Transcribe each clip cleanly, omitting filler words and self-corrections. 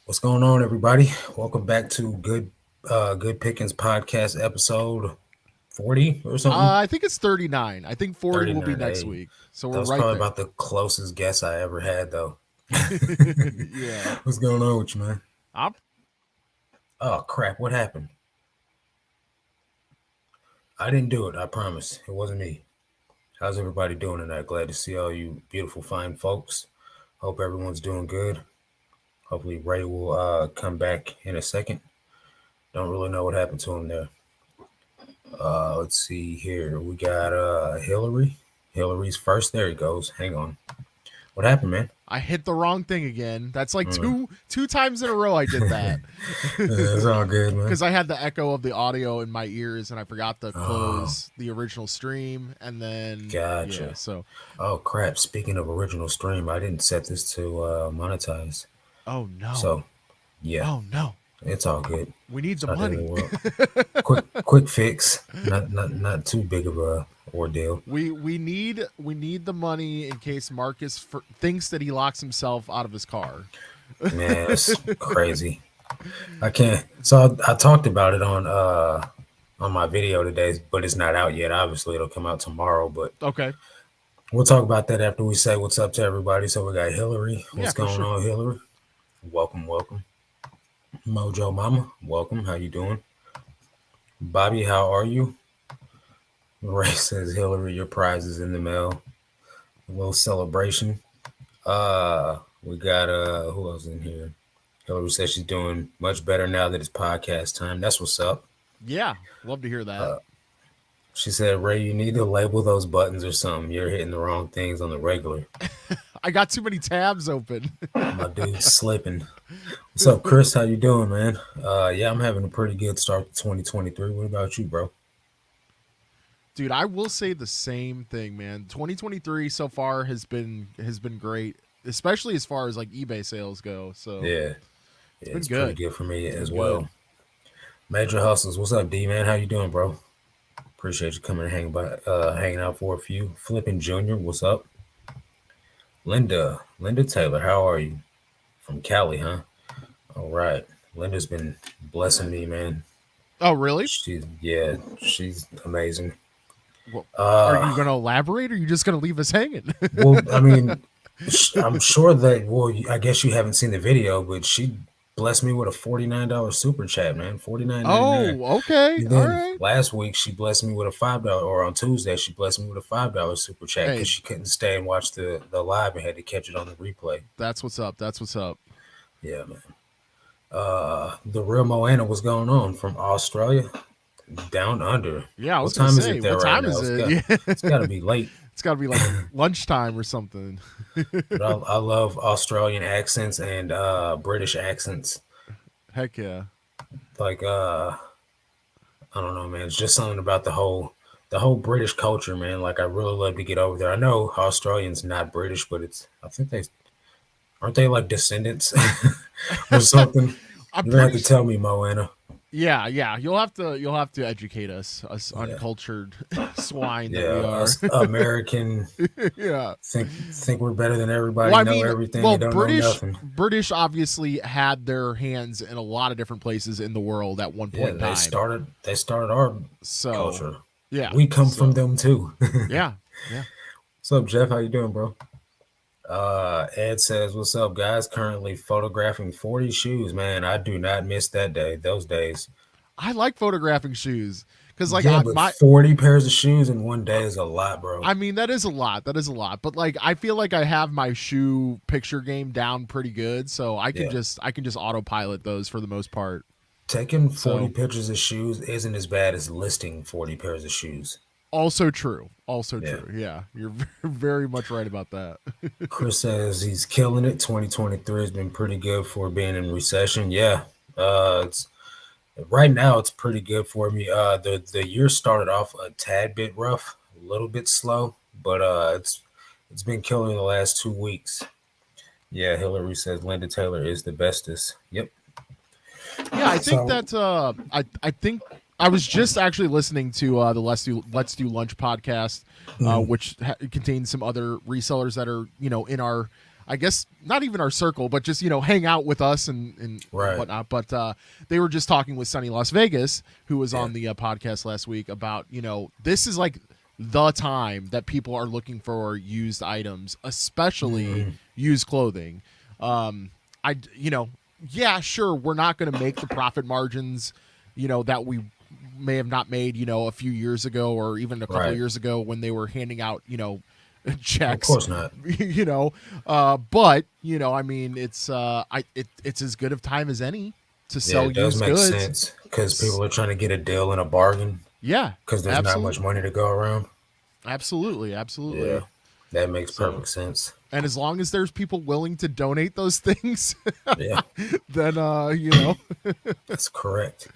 What's going on, everybody? Welcome back to Good Pickins podcast episode 40 or something. I think it's 39. I think 40 will be 39. next Hey, week. So that we're was right probably there. about the closest guess I ever had, though. Yeah. What's going on with you, man? I'm, Oh crap! What happened? I didn't do it. I promise. It wasn't me. How's everybody doing tonight? Glad to see all you beautiful, fine folks. Hope everyone's doing good. Hopefully, Ray will come back in a second. Don't really know what happened to him there. Let's see here. We got Hillary. Hillary's first. There he goes. Hang on. What happened, man? I hit the wrong thing again. That's like Mm. two times in a row I did that. It's all good, man. Because I had the echo of the audio in my ears and I forgot to Oh, close the original stream. And then, yeah, gotcha. so, Oh, crap. Speaking of original stream, I didn't set this to monetize. oh no. So, yeah, Oh no. it's all good. We need It's the not the end of money. the world. Quick fix. Not too big of a ordeal. We need the money in case Marcus thinks that he locks himself out of his car. Man, it's crazy. I can't. So I talked about it on my video today, but it's not out yet. Obviously, it'll come out tomorrow, but Okay. we'll talk about that after we say what's up to everybody. So we got Hillary. Yeah, What's for going sure. on, Hillary? Welcome, welcome. Mojo Mama, welcome. How you doing? Bobby, how are you? Ray says, Hillary, your prize is in the mail. A little celebration. We got who else in here? Hillary says she's doing much better now that it's podcast time. That's what's up. Yeah. Love to hear that. She said, Ray, you need to label those buttons or something. You're hitting the wrong things on the regular. I got too many tabs open. My dude's slipping. What's up, Chris? How you doing, man? Yeah, I'm having a pretty good start to 2023. What about you, bro? Dude, I will say the same thing, man. 2023 so far has been great, especially as far as like eBay sales go. So, Yeah, it's yeah, been it's pretty good. good for me It's as been well. good. Major Hustles, what's up, D man? How you doing, bro? Appreciate you coming and hanging out for a few. Flipping Junior, what's up? Linda Taylor, how are you? From Cali, huh? All right. Linda's been blessing me, man. Oh, really? She's amazing. Well, are Uh, you going to elaborate or are you just going to leave us hanging? well, I mean, I'm sure that. Well, I guess you haven't seen the video, but she blessed me with a $49 super chat, man. 49.99. Oh, okay. And All then right. last week she blessed me with a $5, or on Tuesday she blessed me with a $5 super chat Hey, because she couldn't stay and watch the live and had to catch it on the replay. that's what's up. That's what's up. Yeah, man. The real Moana, what's going on from Australia down under? Yeah, I was What going to time is say, it there what right time now? is it? Yeah. It's got to be late. It's got to be like lunchtime or something. But I love Australian accents and British accents. Heck yeah. Like I don't know, man. It's just something about the whole British culture, man. Like I really love to get over there. I know Australians not British, but I think they aren't they like descendants or something. I'm You're gonna have pretty to tell me, Moana. Yeah. You'll have to educate us Yeah, uncultured swine that we yeah. are. Us American Yeah. think we're better than everybody, Well, I know mean, everything, well, and don't know British nothing. British obviously had their hands in a lot of different places in the world at one Yeah, point in time. they started our So, culture. yeah. We come from So, them too. yeah. Yeah. What's up, Jeff? How you doing, bro? Ed says, "What's up, guys? Currently photographing 40 shoes. Man, I do not miss that day. Those days. I like photographing shoes cuz like Yeah, but 40 pairs of shoes in one day is a lot, bro. I mean that is a lot. That is a lot. But like I feel like I have my shoe picture game down pretty good, so Yeah, I can just autopilot those for the most part. taking 40 So, pictures of shoes isn't as bad as listing 40 pairs of shoes. also true. Also Yeah." true. Yeah. You're very much right about that. Chris says he's killing it. 2023 has been pretty good for being in recession. Yeah, it's right now it's pretty good for me. The year started off a tad bit rough, a little bit slow, but it's been killing the last 2 weeks. Yeah, Hillary says Linda Taylor is the bestest. Yep. Yeah, I think So that I think I was just actually listening to the Let's Do Lunch podcast, mm, which contains some other resellers that are in our I guess not even our circle, but just hang out with us and Right. whatnot. But they were just talking with Sunny Las Vegas, who was Yeah. on the podcast last week, about this is like the time that people are looking for used items, especially Hmm. used clothing. I yeah, sure, we're not going to make the profit margins that we may have not made a few years ago or even a couple of Right. years ago when they were handing out Of checks. course not. But I mean, it's as good of time as any to Yeah, sell it does used make goods. sense because people are trying to get a deal and a bargain Yeah, because there's not much absolutely, money to go around. absolutely, Yeah, absolutely. that makes So, perfect sense. and as long as there's people willing to donate those things, Yeah, then that's correct.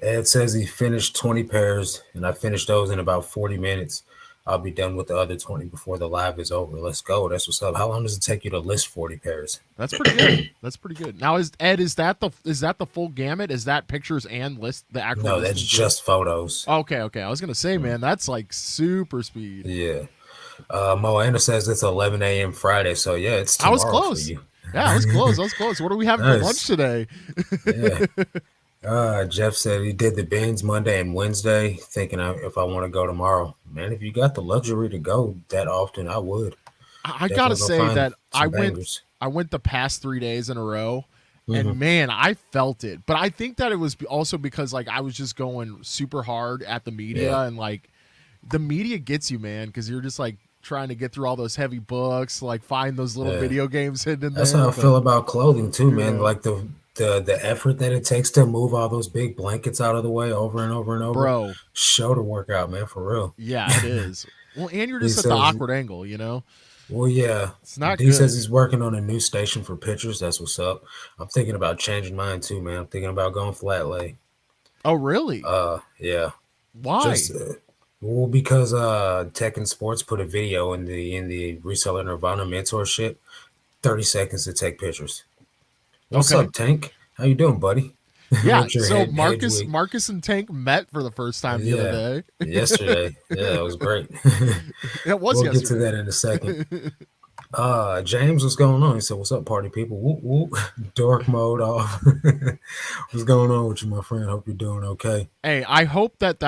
Ed says he finished 20 pairs, and I finished those in about 40 minutes. I'll be done with the other 20 before the live is over. Let's go. That's what's up. How long does it take you to list 40 pairs? that's pretty good. That's pretty good. Now, is that the full gamut? Is that pictures and the actual No, that's listing too? just photos. Okay, okay. I was gonna say, man, that's like super speed. Yeah. Moana says it's 11 a.m. Friday, so yeah, it's I was tomorrow for close. you. Yeah, I was close. I was close. What are we having for lunch Nice. today? Yeah. Jeff said he did the bins Monday and Wednesday, thinking if I want to go tomorrow. Man, if you got the luxury to go that often, I would I gotta definitely go say find that I some went bangers. I went the past 3 days in a row, Hmm. and man, I felt it. But I think that it was also because like I was just going super hard at the media, Yeah, and like the media gets you, man, because you're just like trying to get through all those heavy books, like find those little yeah. video games hidden in That's there. how I But feel about clothing too, you man. know, Like the effort that it takes to move all those big blankets out of the way over and over and over. bro, Shoulder workout, man, for real. yeah, it is. Well, and you're D just at the says, awkward angle. well, yeah. It's not D says good. he's working on a new station for pictures. That's what's up. I'm thinking about changing mine too, man. I'm thinking about going flat lay. Oh, really? Yeah. Just Why? well, because Tech and Sports put a video in the Reseller Nirvana mentorship. 30 seconds to take pictures. What's Okay. up, Tank? How you doing, buddy? Yeah. With your So hedge Marcus, wig. Marcus and Tank met for the first time the other Yeah. day. Yesterday. Yeah, it was great. It was We'll get to yesterday. that in a second. James, what's going on? He said, "What's up, party people? Whoop whoop, dork mode off. What's going on with you, my friend? Hope you're doing okay." Hey, I hope that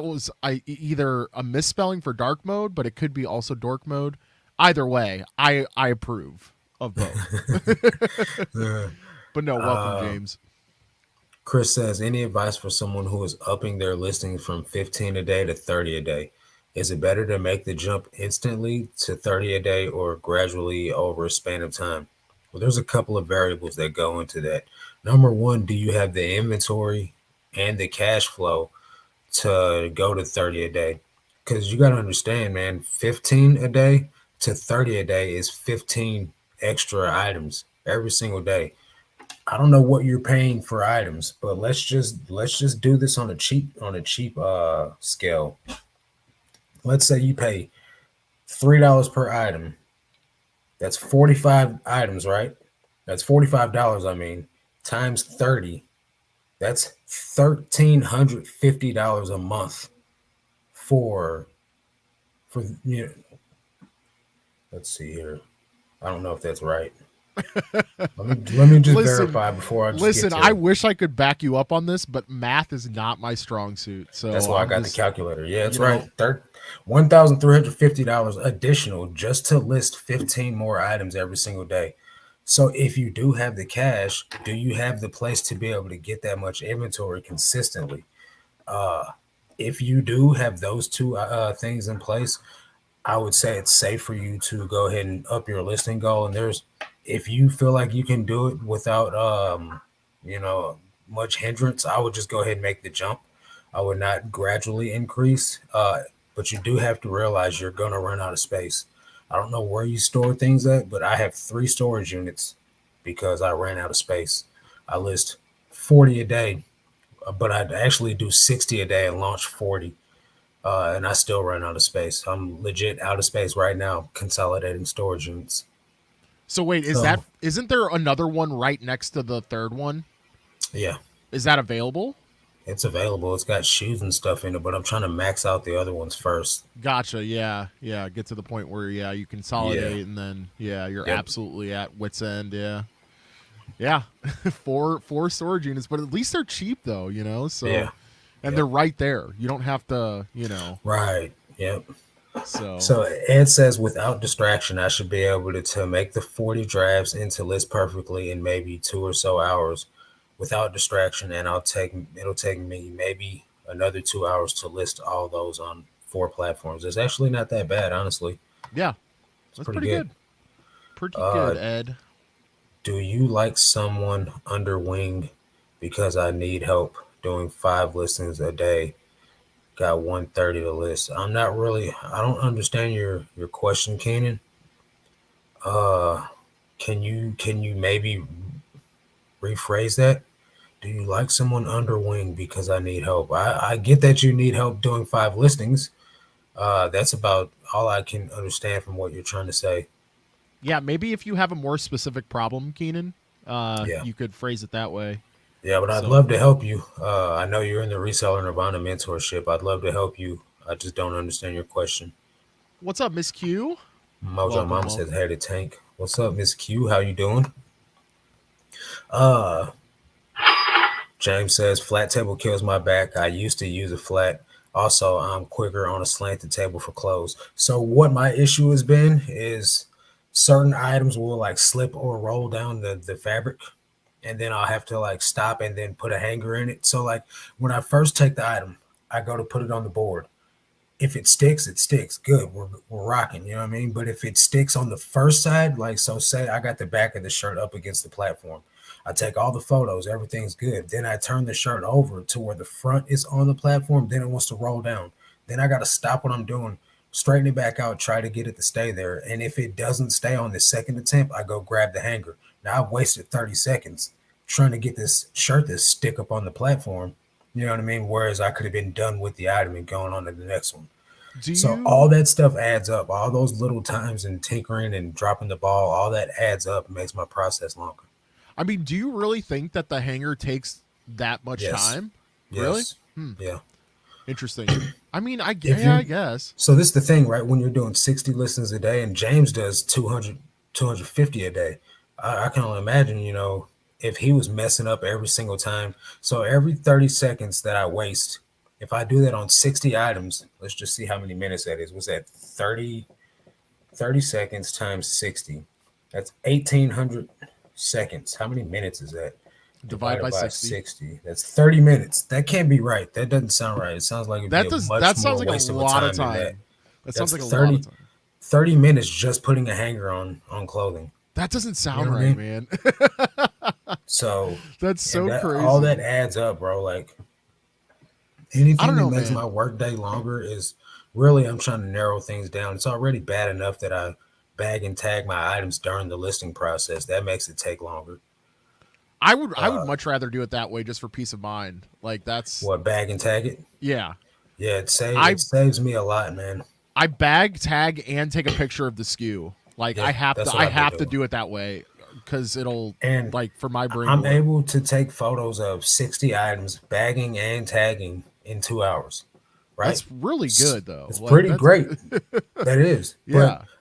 was either a misspelling for dark mode, but it could be also dork mode. Either way, I approve of both. Yeah. But no, welcome, Uh, James. Chris says, "Any advice for someone who is upping their listing from 15 a day to 30 a day? Is it better to make the jump instantly to 30 a day or gradually over a span of time?" Well, there's a couple of variables that go into that. Number one, do you have the inventory and the cash flow to go to 30 a day? Because you got to understand, man, 15 a day to 30 a day is 15 extra items every single day. I don't know what you're paying for items, but let's just do this on a cheap scale. Let's say you pay $3 per item. That's 45 items, right? That's $45, I mean, times 30. That's $1,350 a month for for. Let's see here. I don't know if that's right. Let me just Listen, verify before I just get listen. I to. wish I could back you up on this, but math is not my strong suit. That's So why I I'm got the just, calculator. Yeah, you that's right. know, $1,350 additional just to list 15 more items every single day. So if you do have the cash, do you have the place to be able to get that much inventory consistently? Uh, if you do have those two things in place, I would say it's safe for you to go ahead and up your listing goal. And if you feel like you can do it without, you know, much hindrance, I would just go ahead and make the jump. I would not gradually increase, but you do have to realize you're going to run out of space. I don't know where you store things at, but I have 3 storage units because I ran out of space. I list 40 a day, but I actually do 60 a day and launch 40 and I still run out of space. I'm legit out of space right now, consolidating storage units. so wait, So isn't there another one right next to the third one? yeah, Is that available? It's available. It's got shoes and stuff in it, but I'm trying to max out the other ones first. Gotcha. Yeah. Yeah. Get to the point where, yeah, you Yeah. consolidate and then, yeah, you're Yep. absolutely at wit's end. Yeah. Yeah. Four storage units, but at least they're cheap though, Yeah. so, and Yep. they're right there. You don't have to, Right. Yep. so So Ed says without distraction, I should be able to make the 40 drafts into list perfectly in maybe 2 or so hours without distraction. And it'll take me maybe another 2 hours to list all those on 4 platforms. It's actually not that bad, honestly. yeah, It's that's pretty pretty good. good. Pretty Uh, good, Ed. do you like someone under wing because I need help doing 5 listings a day? Got 130 to list. I don't understand your question, Keenan. Uh, can you maybe rephrase that? Do you like someone under wing because I need help? I get that you need help doing 5 listings. That's about all I can understand from what you're trying to say. Yeah, maybe if you have a more specific problem, Keenan, Yeah. you could phrase it that way. Yeah, but I'd So, love to help you. I know you're in the Reseller Nirvana mentorship. I'd love to help you. I just don't understand your question. what's up, Miss Q? Mojo Welcome, Mama says, welcome. "Hey, to Tank. What's up, Miss Q? How you doing?" Uh, James says, "Flat table kills my back. I used to use a flat. Also, I'm quicker on a slanted table for clothes." So what my issue has been is certain items will like slip or roll down the fabric, and then I'll have to like stop and then put a hanger in it. So like when I first take the item, I go to put it on the board. If it sticks, it sticks. Good. We're rocking, you know what I mean? But if it sticks on the first side, like so say I got the back of the shirt up against the platform. I take all the photos, everything's good. Then I turn the shirt over to where the front is on the platform, then it wants to roll down. Then I gotta stop what I'm doing, straighten it back out, try to get it to stay there. And if it doesn't stay on the second attempt, I go grab the hanger. Now I've wasted 30 seconds trying to get this shirt to stick up on the platform. You know what I mean? Whereas I could have been done with the item and going on to the next one. Do So all you? that stuff adds up. All those little times and tinkering and dropping the ball, all that adds up and makes my process longer. I mean, do you really think that the hanger takes that much Yes. time? Really? Yes. Yeah. Interesting. I mean, If yeah, I you're guess. so this is the thing, right? When you're doing 60 listens a day and James does 200, 250 a day, I can only imagine, if he was messing up every single time. So every 30 seconds that I waste, if I do that on 60 items, let's just see how many minutes that is. Was that 30 seconds times 60? That's 1800 seconds. How many minutes is that? Divide Divided by by 60. 60. That's 30 minutes. That can't be right. That doesn't sound right. It sounds like it'd be That a does. much That sounds more like a waste of a lot of time than that. time. That sounds That's like a lot of time. 30 minutes just putting a hanger on clothing. That doesn't You know sound what I right, mean? man. So, That's and so that all that crazy. adds up, bro. Like I don't anything that know, makes my man. workday longer is really I'm trying to narrow things down. It's already bad enough that I bag and tag my items during the listing process. That makes it take longer. I would Uh, much rather do it that way just for peace of mind. Like that's what bag and tag it? yeah. Yeah, I it saves me a lot, man. I bag, tag, and take a picture of the SKU. Like Yeah, that's what I I've been have to doing. do it that way because it'll And like for my brain to I'm work. able to take photos of 60 items, bagging and tagging in 2 hours, right? That's really It's, good though. it's Like pretty that's great. That is. But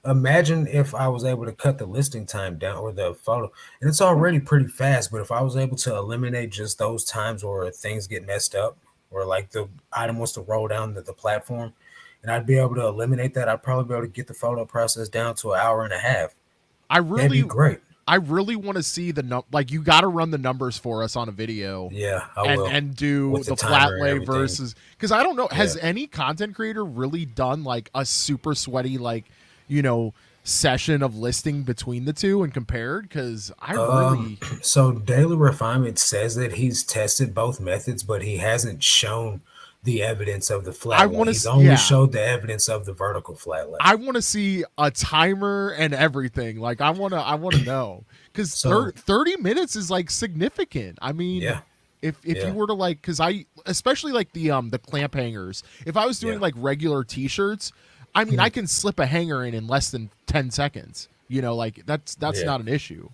yeah. imagine if I was able to cut the listing time down or the photo, and it's already pretty fast. But if I was able to eliminate just those times where things get messed up, or like the item wants to roll down the platform, and I'd be able to eliminate that, I'd probably be able to get the photo process down to an hour and a half. I That'd be really great. I really want to see the like you got to run the numbers for us on a video Yeah, I and will. do With the the flat timer and lay everything. versus because I don't know Yeah. has any content creator really done like a super sweaty like you know session of listing between the two and compared because I Um, really so Daily Refinement says that he's tested both methods, but he hasn't shown the evidence of the I flat lay. want He's to only yeah showed the evidence of the vertical flat lay. I want to see a timer and everything like I want to know because So 30 minutes is like significant. I mean yeah, if you yeah, were to like because I especially like the clamp hangers if I was doing yeah. like regular t-shirts I mean I Hmm. can slip a hanger in less than 10 seconds like that's Yeah. not an issue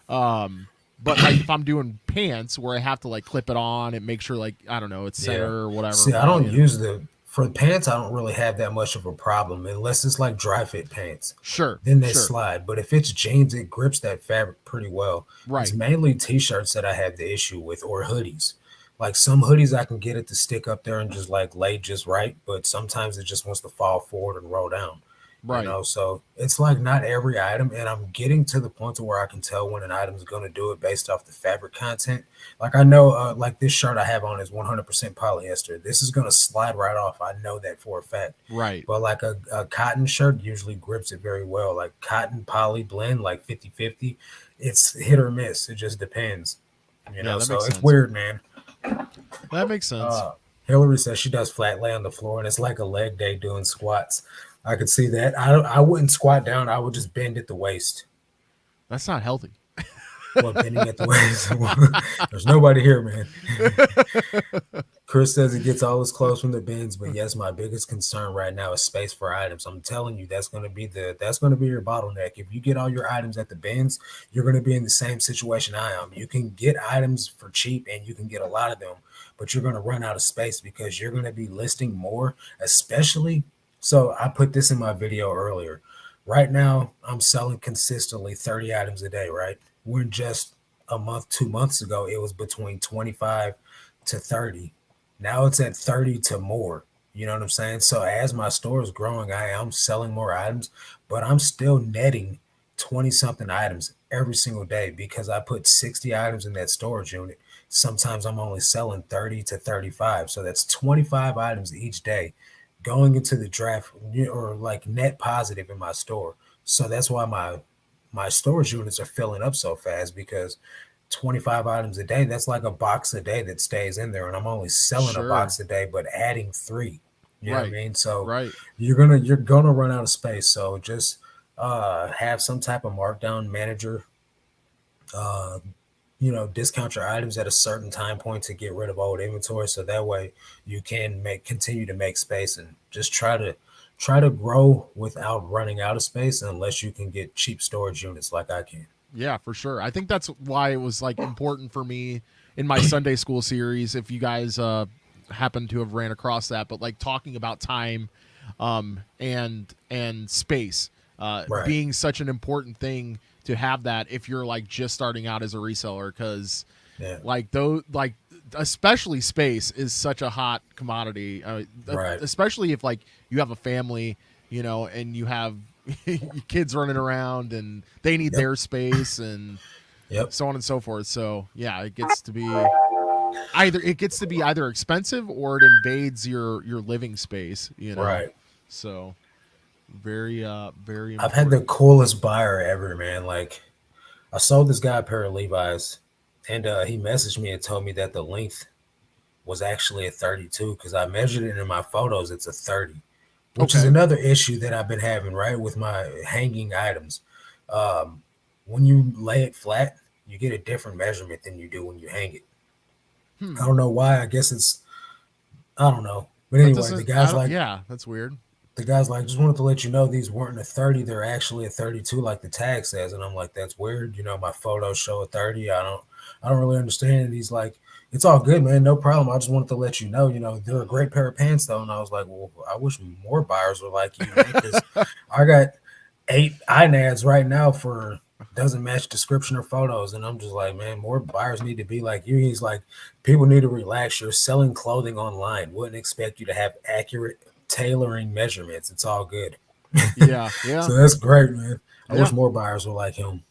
um But like if I'm doing pants where I have to like clip it on and make sure like I don't know it's center Yeah. or whatever. See, I Well, don't use the for pants. I don't really have that much of a problem unless it's like dry fit pants. sure, Then they sure, slide. But if it's jeans, it grips that fabric pretty well. It's right, mainly t-shirts that I have the issue with, or hoodies. Like some hoodies, I can get it to stick up there and just like lay just right, but sometimes it just wants to fall forward and roll down. right. So it's like not every item, and I'm getting to the point to where I can tell when an item is going to do it based off the fabric content. Like I know, like this shirt I have on is 100% polyester. This is going to slide right off. I know that for a fact. Right. But like a cotton shirt usually grips it very well. Like cotton poly blend, like 50-50, it's hit or miss. It just depends. Yeah, that So makes it's sense. weird, man. That makes sense. Uh, Hillary says she does flat lay on the floor, and it's like a leg day doing squats. I could see that. I wouldn't squat down. I would just bend at the waist. That's not healthy. Well, bending at the waist. There's nobody here, man. Chris says he gets all his clothes from the bins, but yes, my biggest concern right now is space for items. I'm telling you, that's gonna be your bottleneck. If you get all your items at the bins, you're gonna be in the same situation I am. You can get items for cheap and you can get a lot of them, but you're gonna run out of space because you're gonna be listing more, especially. So I put this in my video earlier. Right now, I'm selling consistently 30 items a day, right? When just a month, 2 months ago, it was between 25 to 30. Now it's at 30 to more. You know what I'm saying? So as my store is growing, I am selling more items, but I'm still netting 20 something items every single day because I put 60 items in that storage unit. Sometimes I'm only selling 30 to 35. So that's 25 items each day going into the draft or like net positive in my store. So that's why my storage units are filling up so fast because 25 items a day, that's like a box a day that stays in there. And I'm only selling a Sure. box a day, but adding three. You know what I Right. mean? So Right. you're gonna run out of space. So just have some type of markdown manager, uh, discount your items at a certain time point to get rid of old inventory. So that way you can continue to make space and just try to grow without running out of space unless you can get cheap storage units like I can. Yeah, for sure. I think that's why it was like important for me in my Sunday school series. If you guys happen to have ran across that, but like talking about time and space Right. being such an important thing to have that if you're like just starting out as a reseller, because Yeah. like those like especially space is such a hot commodity, Right. especially if like you have a family, and you have kids running around and they need Yep. their space and Yep. so on and so forth. So yeah, it gets to be either expensive or it invades your living space. Right. So very I've had the important. coolest buyer ever, man. Like I sold this guy a pair of Levi's, and he messaged me and told me that the length was actually a 32 because I measured it in my photos. It's a 30, which is Okay. another issue that I've been having, right, with my hanging items. Um, when you lay it flat, you get a different measurement than you do when you hang it. I Hmm. don't know why. I don't know. But That anyway, doesn't. Yeah, that's weird. just wanted to let you know these weren't a 30, they're actually a 32 like the tag says. And I'm like, that's weird. My photos show a 30. I don't really understand. And he's like, it's all good, man, no problem. I just wanted to let you know, they're a great pair of pants though. And I was like, well, I wish more buyers were like you, man, because I got 8 INADs right now for doesn't match description or photos. And I'm just like, man, more buyers need to be like you. He's like, people need to relax. You're selling clothing online. Wouldn't expect you to have accurate tailoring measurements. It's all good. Yeah, yeah, So that's great, man. I yeah, wish more buyers were like him.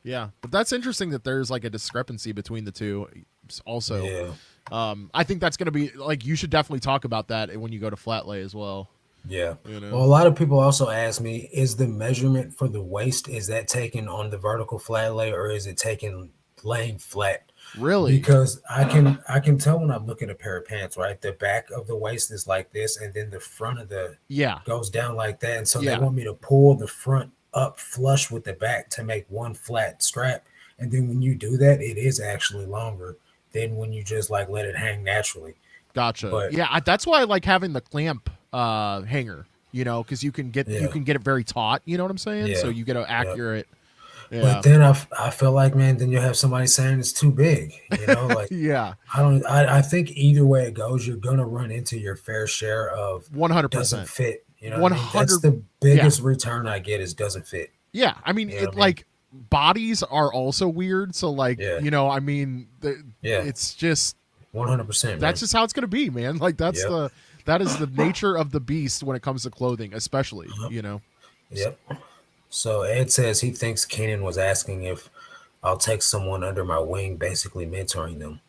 yeah. But that's interesting that there's like a discrepancy between the two. Also, Yeah. I think that's gonna be like you should definitely talk about that when you go to Flatlay as well. Yeah. You Well, know, a lot of people also ask me, is the measurement for the waist, is that taken on the vertical flat lay or is it taken laying flat? really? Because I can tell when I look at a pair of pants, right? The back of the waist is like this, and then the front of the Yeah, goes down like that. And so they yeah. want me to pull the front up flush with the back to make one flat strap. And then when you do that, it is actually longer than when you just like let it hang naturally. Gotcha. But Yeah, that's why I like having the clamp hanger. Because you can get yeah, it very taut. You know what I'm saying? So yeah, you get an yeah. accurate. Yeah. But then I feel like, man, then you'll have somebody saying it's too big. Like Yeah. I think either way it goes, you're gonna run into your fair share of doesn't 100%. fit. You know what I mean? That's 100. the Yeah. biggest return I get is doesn't fit. Yeah. I mean, You know it what I mean? like bodies are also weird. So, like, Yeah, I mean, yeah, it's just, 100%, that's man. just how it's going to be, man. Like, Yep, that is the nature of the beast when it comes to clothing, especially. yep. So Ed says he thinks Kenan was asking if I'll take someone under my wing, basically mentoring them.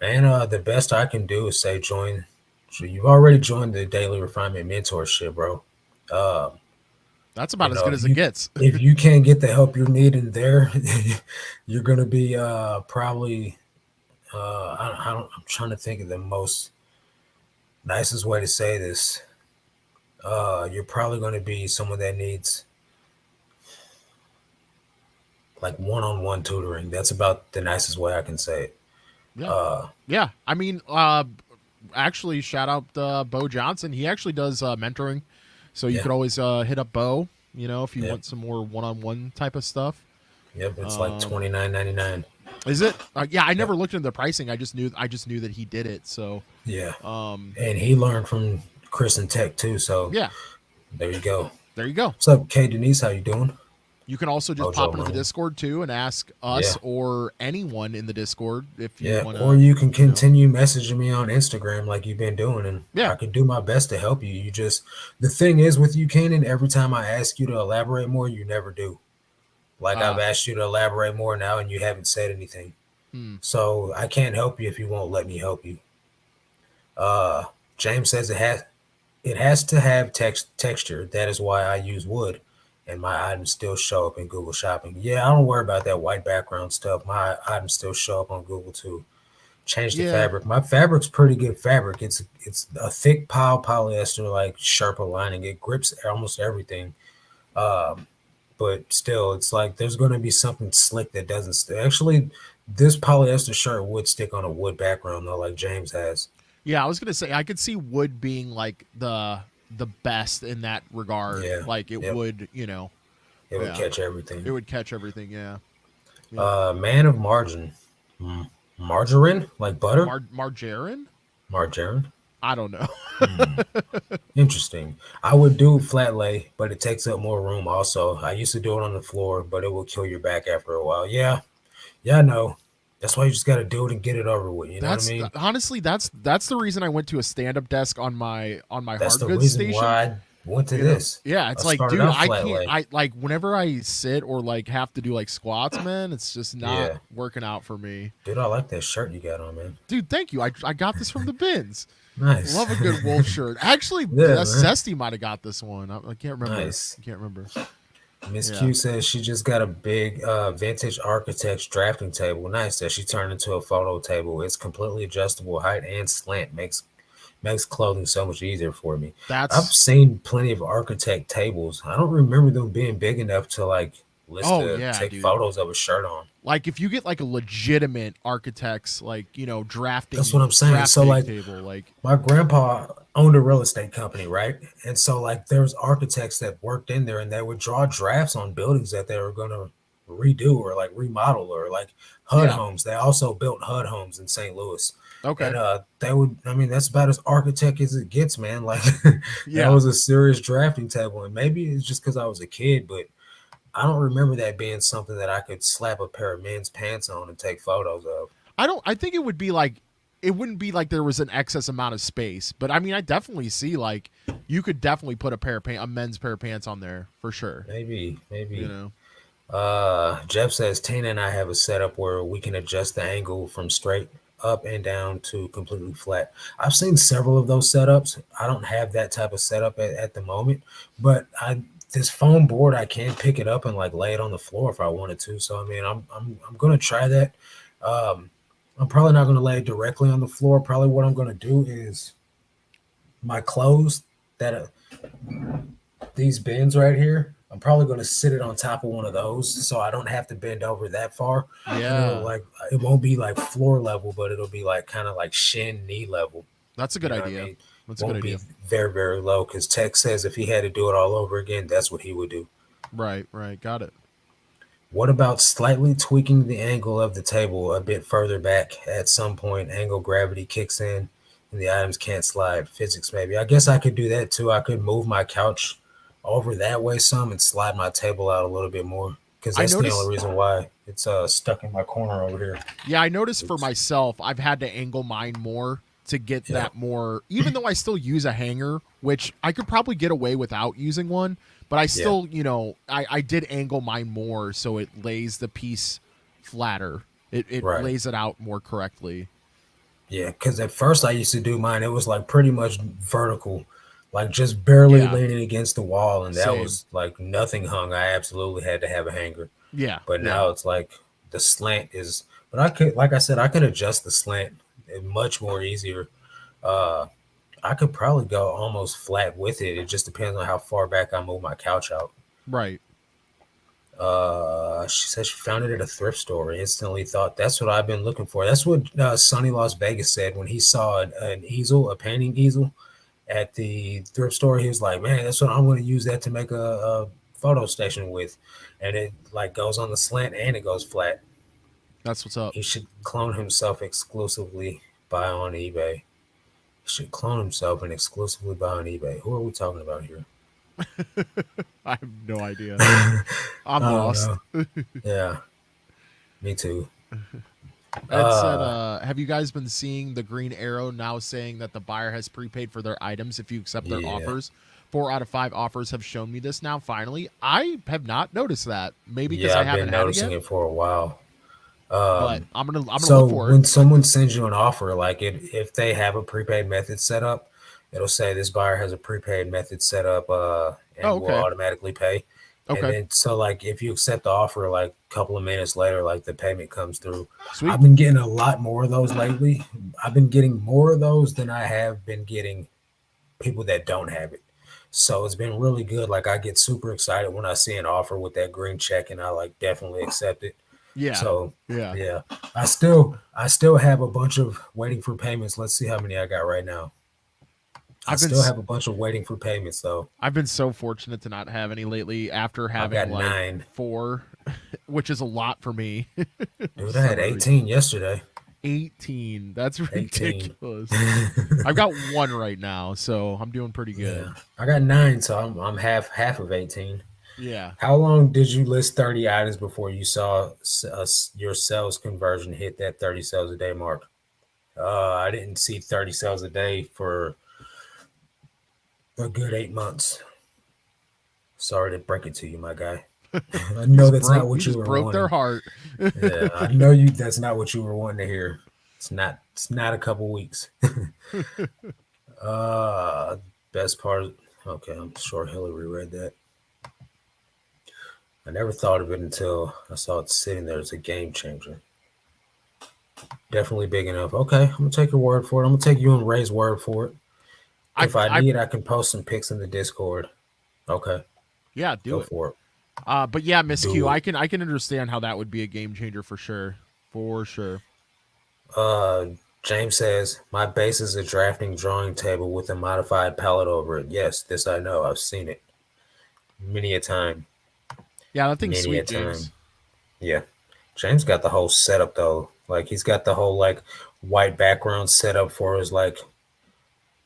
And the best I can do is say join. So you've already joined the Daily Refinement Mentorship, bro. Uh, That's about as good if as it gets. you can't get the help you're needing there, you're gonna be probably I don't I'm trying to think of the most nicest way to say this. You're probably gonna be someone that needs like one-on-one tutoring. That's about the nicest way I can say it. Yeah. Uh, Yeah. I mean, actually, shout out Bo Johnson. He actually does mentoring. So you yeah, could always hit up Bo, if you yep, want some more one on one type of stuff. yep. It's like Um, 29.99. is it? Yeah, I Yep, never looked into the pricing. I just knew that he did it. So, yeah. um, And he learned from Chris and Tech too. So yeah, there you go. there you go. What's up, Kay Denise? How you doing? You can also just Mojo pop into the Money. Discord too and ask us Yeah, or anyone in the Discord if you yeah. want Or to, you can you know. continue messaging me on Instagram like you've been doing, and Yeah. I can do my best to help you. You just the thing is with you, Kanan. Every time I ask you to elaborate more, you never do. Like I've Uh, asked you to elaborate more now, and you haven't said anything. hmm. So I can't help you if you won't let me help you. Uh, James says it has to have texture. That is why I use wood, and my items still show up in Google Shopping. Yeah, I don't worry about that white background stuff. My items still show up on Google too. Change the Yeah. fabric. My fabric's pretty good fabric. It's a thick pile polyester like Sherpa lining. It grips almost everything. Um, but still, it's like there's going to be something slick that doesn't stick. Actually, this polyester shirt would stick on a wood background though, like James has. Yeah, I was gonna say I could see wood being like the best in that regard. Yeah. Like it Yep. would, It would yeah, catch it everything. would catch everything. Yeah, yeah. Man of margin. Margarine? Like butter? Margarine? Margarine? I don't know. Hmm. Interesting. I would do flat lay, but it takes up more room also. I used to do it on the floor, but it will kill your back after a while. Yeah. Yeah, I know. That's why you just got to do it and get it over with. You know what I That's mean? honestly that's the reason I went to a stand up desk on my That's hard the goods reason station. why I went to this. Yeah, I it's like, started dude, out I flat can't. lay. I like whenever I sit or like have to do like squats, man. It's just not Yeah. working out for me. Dude, I like that shirt you got on, man. Dude, thank you. I got this from the bins. Nice. Love a good wolf shirt. Actually, Yeah, man. Zesty might have got this one. I can't remember. Nice. I can't remember. Miss Yeah. Q says she just got a big vintage architect's drafting table. Nice that she turned into a photo table. It's completely adjustable, height and slant makes clothing so much easier for me. I've That's seen plenty of architect tables. I don't remember them being big enough to like list oh to yeah, take dude. photos of a shirt on. Like if you get like a legitimate architect's like, That's what drafting I'm saying. So drafting like table, like my grandpa owned a real estate company, right? And so like there was architects that worked in there and they would draw drafts on buildings that they were gonna redo or like remodel or like HUD yeah. homes. They also built HUD homes in St. Louis. Okay. And they would I mean that's about as architect as it gets, man. Like that Yeah. was a serious drafting table. And maybe it's just because I was a kid, but I don't remember that being something that I could slap a pair of men's pants on and take photos of. I think it would be like it wouldn't be like there was an excess amount of space, but I mean I definitely see like you could definitely put a men's pair of pants on there for sure. Maybe, You maybe. know. Jeff says Tina and I have a setup where we can adjust the angle from straight up and down to completely flat. I've seen several of those setups. I don't have that type of setup at the moment, but I this foam board I can pick it up and like lay it on the floor if I wanted to. So I mean, I'm gonna try that. Um, I'm probably not gonna lay it directly on the floor. Probably what I'm gonna do is my clothes that these bins right here. I'm probably going to sit it on top of one of those so I don't have to bend over that far. And it'll Yeah. like, it won't be like floor level, but it'll be like kind of like shin, knee level. That's a You good know what I idea. mean? That's a good Won't be idea. very, very low because Tech says if he had to do it all over again, that's what he would do. Right, right. Got it. What about slightly tweaking the angle of the table a bit further back? At some point, angle gravity kicks in and the items can't slide. Physics, maybe. I guess I could do that too. I could move my couch over that way some and slide my table out a little bit more because I that's the only notice reason why it's stuck in my corner over here. Yeah, I noticed for Oops. myself, I've had to angle mine more to get Yeah, that more, even though I still use a hanger, which I could probably get away without using one, but I yeah, still, I did angle mine more so it lays the piece flatter. It right. lays it out more correctly. Yeah, because at first I used to do mine, it was like pretty much vertical, like just barely Yeah, leaning against the wall, and that same. was like nothing hung. I absolutely had to have a hanger. Yeah, But yeah, now it's like the slant is, but I could, like I said, I can adjust the slant much more easier. Uh, I could probably go almost flat with it. It just depends on how far back I move my couch out. right. She said she found it at a thrift store. Instantly thought that's what I've been looking for. That's what Sonny Las Vegas said when he saw an easel, a painting easel at the thrift store. He was like, "Man, that's what I'm going to use that to make a photo station with," and it like goes on the slant and it goes flat. That's what's up. He should clone himself exclusively buy on eBay. He should clone himself and exclusively buy on eBay. Who are we talking about here? I have no idea. I I'm don't lost. know. Yeah, me too. Ed said, Uh, have you guys been seeing the green arrow now saying that the buyer has prepaid for their items if you accept their yeah, offers? 4 out of 5 offers have shown me this now, finally. I have not noticed that. Maybe because yeah, I I've haven't been had it noticing yet, it for a while. but Um, I'm gonna so look for it. when someone sends you an offer, like if they have a prepaid method set up, it'll say this buyer has a prepaid method set up, Oh, and will okay. automatically pay. And Okay. then so like if you accept the offer, like a couple of minutes later, like the payment comes through. Sweet. I've been getting a lot more of those lately. I've been getting more of those than I have been getting people that don't have it. So it's been really good. Like I get super excited when I see an offer with that green check, and I like definitely accept it. Yeah. So Yeah. yeah, I still have a bunch of waiting for payments. Let's see how many I got right now. I I've been still s- have a bunch of waiting for payments though. I've been so fortunate to not have any lately after I've having got like 9. 4, which is a lot for me. Dude, I had Some reason. 18 yesterday. 18. That's 18. ridiculous. I've got 1 right now, so I'm doing pretty good. Yeah, I got 9, so I'm half of 18. Yeah. How long did you list 30 items before you saw your sales conversion hit that 30 sales a day mark? I didn't see 30 sales a day for a good 8 months. Sorry to break it to you, my guy. I You know just that's broke not you what you just were broke their wanting. heart. Yeah, I know you. That's not what you were wanting to hear. It's not. It's not a couple weeks. uh, best part. Okay, I'm sure Hillary read that. I never thought of it until I saw it sitting there as a game changer. Definitely big enough. Okay, I'm gonna take your word for it. I'm gonna take you and Ray's word for it. I If I I need, I can post some pics in the Discord. Okay, Yeah, do go it. for it. But yeah, Miss Q, Do it. I can understand how that would be a game changer for sure. For sure. Uh, James says my base is a drafting drawing table with a modified palette over it. Yes, this I know. I've seen it many a time. Yeah, that thing's Many a sweet, James. time. Yeah. James got the whole setup though. Like he's got the whole like white background setup for his like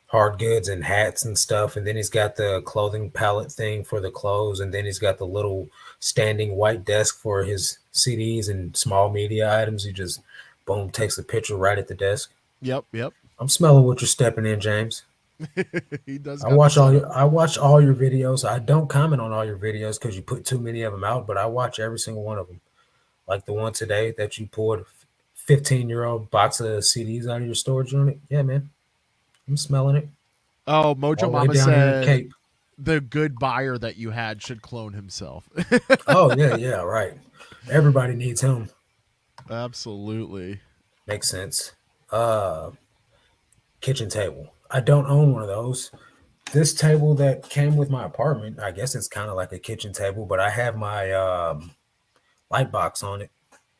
hard goods and hats and stuff. And then he's got the clothing palette thing for the clothes. And then he's got the little standing white desk for his CDs and small media items. He just boom takes a picture right at the desk. Yep, yep. I'm smelling what you're stepping in, James. He does I got the watch all setup. your I watch all your videos. I don't comment on all your videos because you put too many of them out, but I watch every single one of them. Like the one today that you pulled 15-year-old box of CDs out of your storage unit. Yeah, man. I'm smelling it. Oh, All Mojo the way Mama down in your said cape. the good buyer that you had should clone himself. Oh, yeah, yeah, right. Everybody needs him. Absolutely. Makes sense. Uh Kitchen table. I don't own one of those. This table that came with my apartment, I guess it's kind of like a kitchen table, but I have my light box on it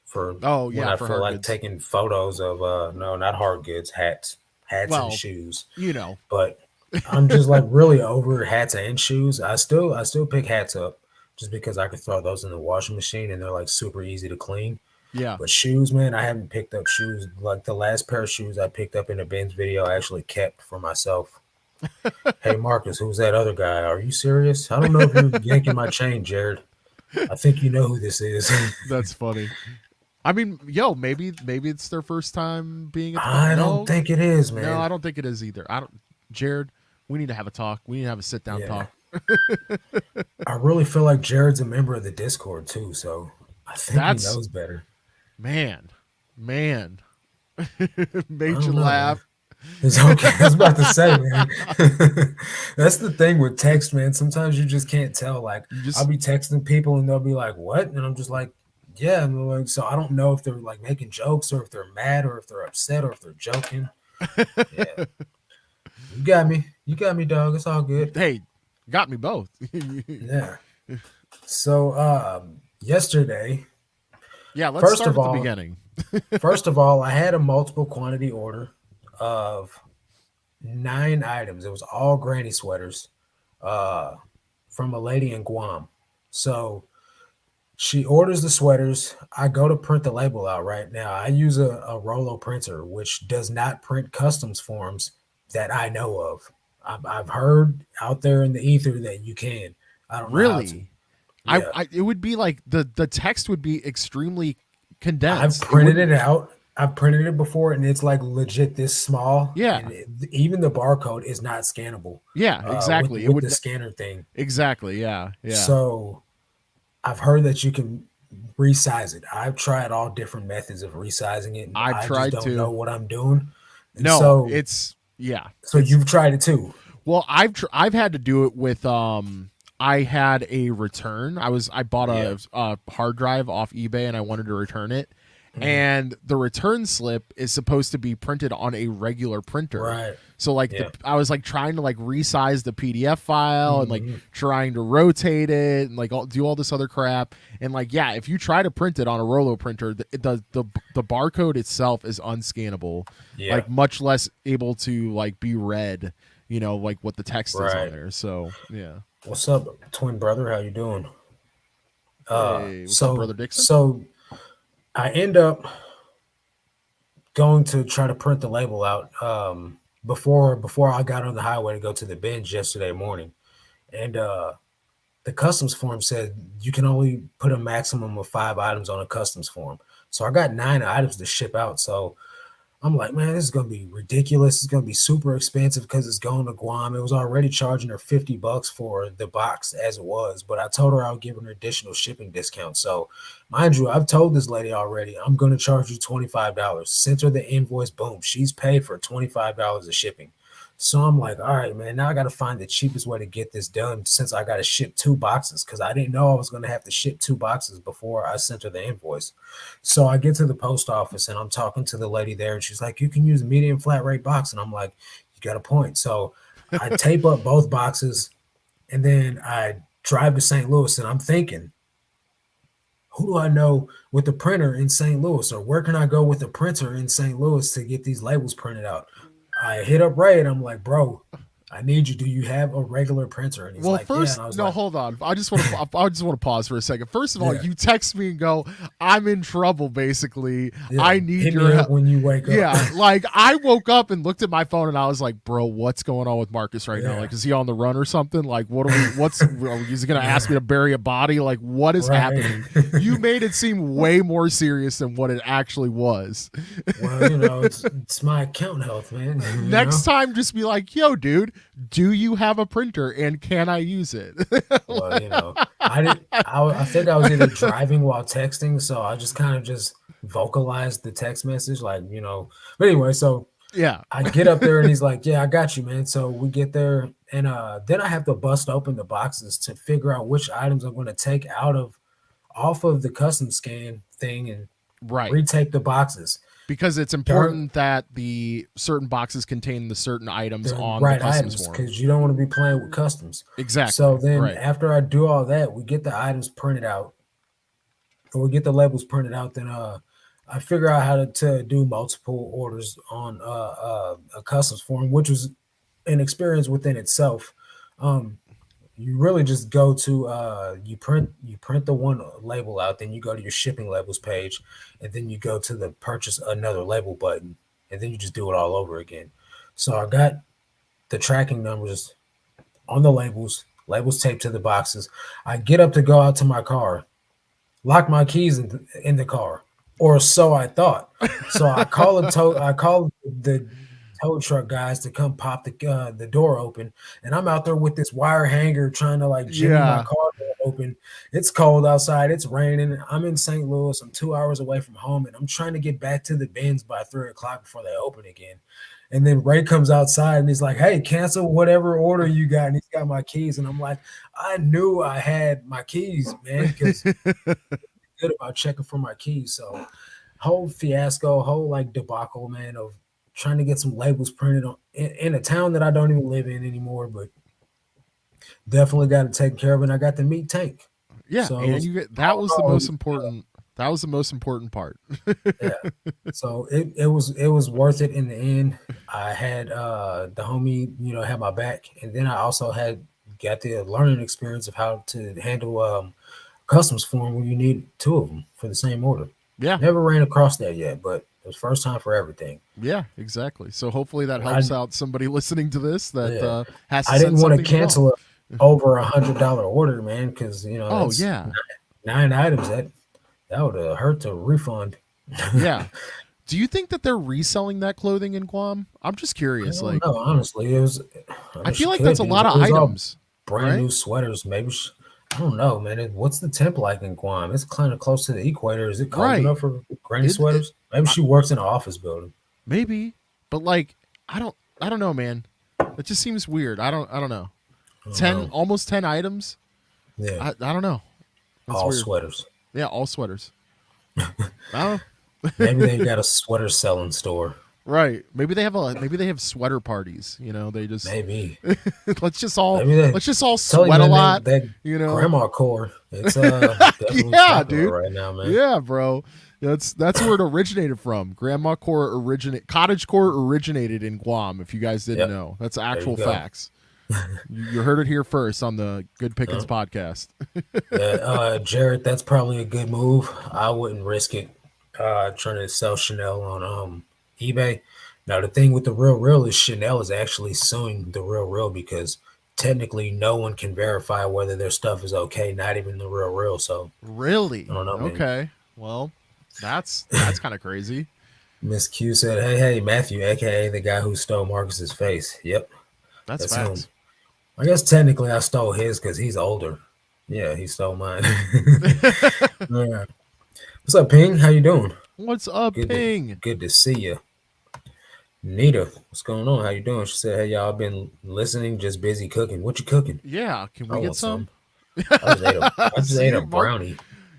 for Oh when yeah, I for feel hard like goods. taking photos of no, not hard goods, hats and Well, shoes. you know. But I'm just like really over hats and shoes. I still pick hats up, just because I could throw those in the washing machine and they're like super easy to clean. Yeah. But shoes, man, I haven't picked up shoes. Like the last pair of shoes I picked up in the Ben's video, I actually kept for myself. Hey Marcus, who's that other guy? Are you serious? I don't know if you're yanking my chain, Jared. I think you know who this is. That's funny. I mean, yo, maybe it's their first time being at the I don't no, think it is, no, I man. don't think it is either. I don't. Jared, we need to have a talk. We need to have a sit down Yeah. talk. I really feel like Jared's a member of the Discord too, so I think he That's knows better. man, man, I made you don't know, man. laugh. It's okay. I was about to say, man. That's the thing with text, man. Sometimes you just can't tell. Like, You I'll just be texting people and they'll be like, "What?" And I'm just like, "Yeah." And they're like, so I don't know if they're like making jokes or if they're mad or if they're upset or if they're joking. Yeah, you got me. You got me, dog. It's all good. hey, got me both. Yeah. So, yesterday, Yeah, let's first start of at the all, beginning. first of all, I had a multiple quantity order of 9 items. It was all granny sweaters uh, from a lady in Guam. So she orders the sweaters. I go to print the label out right now. I use a Rolo printer, which does not print customs forms that I know of. I've heard out there in the ether that you can. I don't know how to. Really, Yeah. it would be like the text would be extremely I've condensed. It printed wouldn't. it out. I've printed it before, and it's like legit this small, Yeah, and even the barcode is not scannable yeah, with exactly. It the would scanner thing. exactly. Yeah, yeah. So I've heard that you can resize it. I've tried all different methods of resizing it, and I've I just tried don't know to. what I'm doing. And No, so, it's yeah. so It's you've tried it too, well, I've had to do it with I had a return. I bought yeah, a hard drive off eBay and I wanted to return it. mhm, And the return slip is supposed to be printed on a regular printer. right, So like yeah, I was like trying to like resize the PDF file and like mhm, trying to rotate it and like do all this other crap. And like yeah, if you try to print it on a Rolo printer, the barcode itself is unscannable, yeah, like much less able to like be read, like what the text is on right. there. So yeah. What's up, twin brother? How you doing? Hey, what's up, So brother Dixon? so I end up going to try to print the label out before I got on the highway to go to the bench yesterday morning, and the customs form said you can only put a maximum of 5 items on a customs form. So I got 9 items to ship out. So I'm like, man, this is gonna be ridiculous. It's gonna be super expensive because it's going to Guam. It was already charging her $50 for the box as it was, but I told her I would give her an additional shipping discount. So, mind you, I've told this lady already, I'm gonna charge you $25. Sent her the invoice, boom, she's paid for $25 of shipping. So I'm like, all right, man, now I gotta find the cheapest way to get this done since I gotta ship 2 boxes because I didn't know I was gonna have to ship 2 boxes before I sent her the invoice. So I get to the post office and I'm talking to the lady there, and she's like, "You can use a medium flat rate box." And I'm like, "You got a point." So I tape up both boxes and then I drive to St. Louis, and I'm thinking, who do I know with a printer in St. Louis, or where can I go with a printer in St. Louis to get these labels printed out? I hit up Ray and I'm like, "Bro, I need you. Do you have a regular printer?" And he's Well, like, "Yeah." first, And I was no, like, hold on. I just want to pause for a second. First of all, "Yeah, you text me and go, "I'm in trouble." Basically, yeah. I need Hit me your up help. when you wake up." Yeah, like I woke up and looked at my phone and I was like, "Bro, what's going on with Marcus right now? Yeah, Like, is he on the run or something? Like, what are we? Is he gonna ask yeah. me to bury a body? Like, what is Right. happening?" You made it seem way more serious than what it actually was. Well, it's my account health, man. Next time, just be like, "Yo, dude, do you have a printer and can I use it?" Well, I did. I think I was either driving while texting, so I just kind of just vocalized the text message, like. But anyway, so Yeah, I get up there and he's like, "Yeah, I got you, man." So we get there, and then I have to bust open the boxes to figure out which items I'm going to take out of off of the custom scan thing and right. retake the boxes. Because it's Dirt, important that the certain boxes contain the certain items the on the right customs items form. because you don't want to be playing with customs. So Exactly. then Right. after I do all that, we get the items printed out, or we get the labels printed out. Then I figure out how to do multiple orders on a customs form, which was an experience within itself. Um, you really just go to you print the one label out, then you go to your shipping labels page, and then you go to the purchase another label button, and then you just do it all over again. So I got the tracking numbers on the labels taped to the boxes. I get up to go out to my car, lock my keys in the car, or so I thought. So I call the tow truck guys to come pop the door open, and I'm out there with this wire hanger trying to like jimmy my Yeah. car door open. It's cold outside. It's raining. I'm in St. Louis. I'm 2 hours away from home, and I'm trying to get back to the bins by 3 o'clock before they open again. And then Ray comes outside and he's like, "Hey, cancel whatever order you got." And he's got my keys, and I'm like, "I knew I had my keys, man, because good about checking for my keys." So whole fiasco, whole like debacle, man, of trying to get some labels printed in a town that I don't even live in anymore, but definitely got it taken care of, and I got to meet Tank. Yeah, So it and was you get that all was the in all, most important. That was the most important part. yeah. So it was worth it in the end. I had the homie, had my back, and then I also had got the learning experience of how to handle customs form when you need two of them for the same order. Yeah, Never ran across that yet, but it was first time for everything. yeah, exactly. So hopefully that I helps out somebody listening to this that Yeah, has to I send didn't want to something to Guam. cancel a over $100 order, man, because Oh that's yeah, nine items that would have hurt to refund. yeah. Do you think that they're reselling that clothing in Guam? I'm just I curious. don't Like, know, honestly. It was, I I mean, feel she like could that's a be. lot of It was all items, brand right? new sweaters. Maybe I don't know, man. What's the temp like in Guam? It's kind of close to the equator. Is it cold Right. enough for granny It sweaters? Maybe I, she works in an office building. maybe, but like, I don't know, man. It just seems weird. I don't know. I don't 10, know. almost 10 items. Yeah, I don't know. That's all weird. sweaters. Yeah, all sweaters. I don't know. Maybe they got a sweater selling store. Right. Maybe they have sweater parties, they just Maybe. let's just all Maybe they let's just all telling you, sweat a man, lot, that you know. grandma core. It's definitely Yeah, popular dude. right now, man. Yeah, bro. That's where it originated from. Grandma core cottage core originated in Guam, if you guys didn't Yep. know. That's There you actual go. facts. You heard it here first on the Good Pickins Uh, podcast. yeah, Jared, that's probably a good move. I wouldn't risk it trying to sell Chanel on eBay. Now the thing with the Real Real is Chanel is actually suing the Real Real because technically no one can verify whether their stuff is okay, not even the Real Real. So I Really? don't know, man. Okay. Well, that's kind of crazy. Miss Q said, "Hey, Matthew, aka the guy who stole Marcus's face." Yep, That's that's him. facts. I guess technically I stole his because he's older. Yeah, he stole mine. Yeah. What's up, Ping? How you doing? What's up, Good to Ping? good to see you. Nita, what's going on? How you doing? She said, "Hey, y'all been listening, just busy cooking. What you cooking?" Yeah, can I we get want some? some. I just ate a See, Mark. brownie.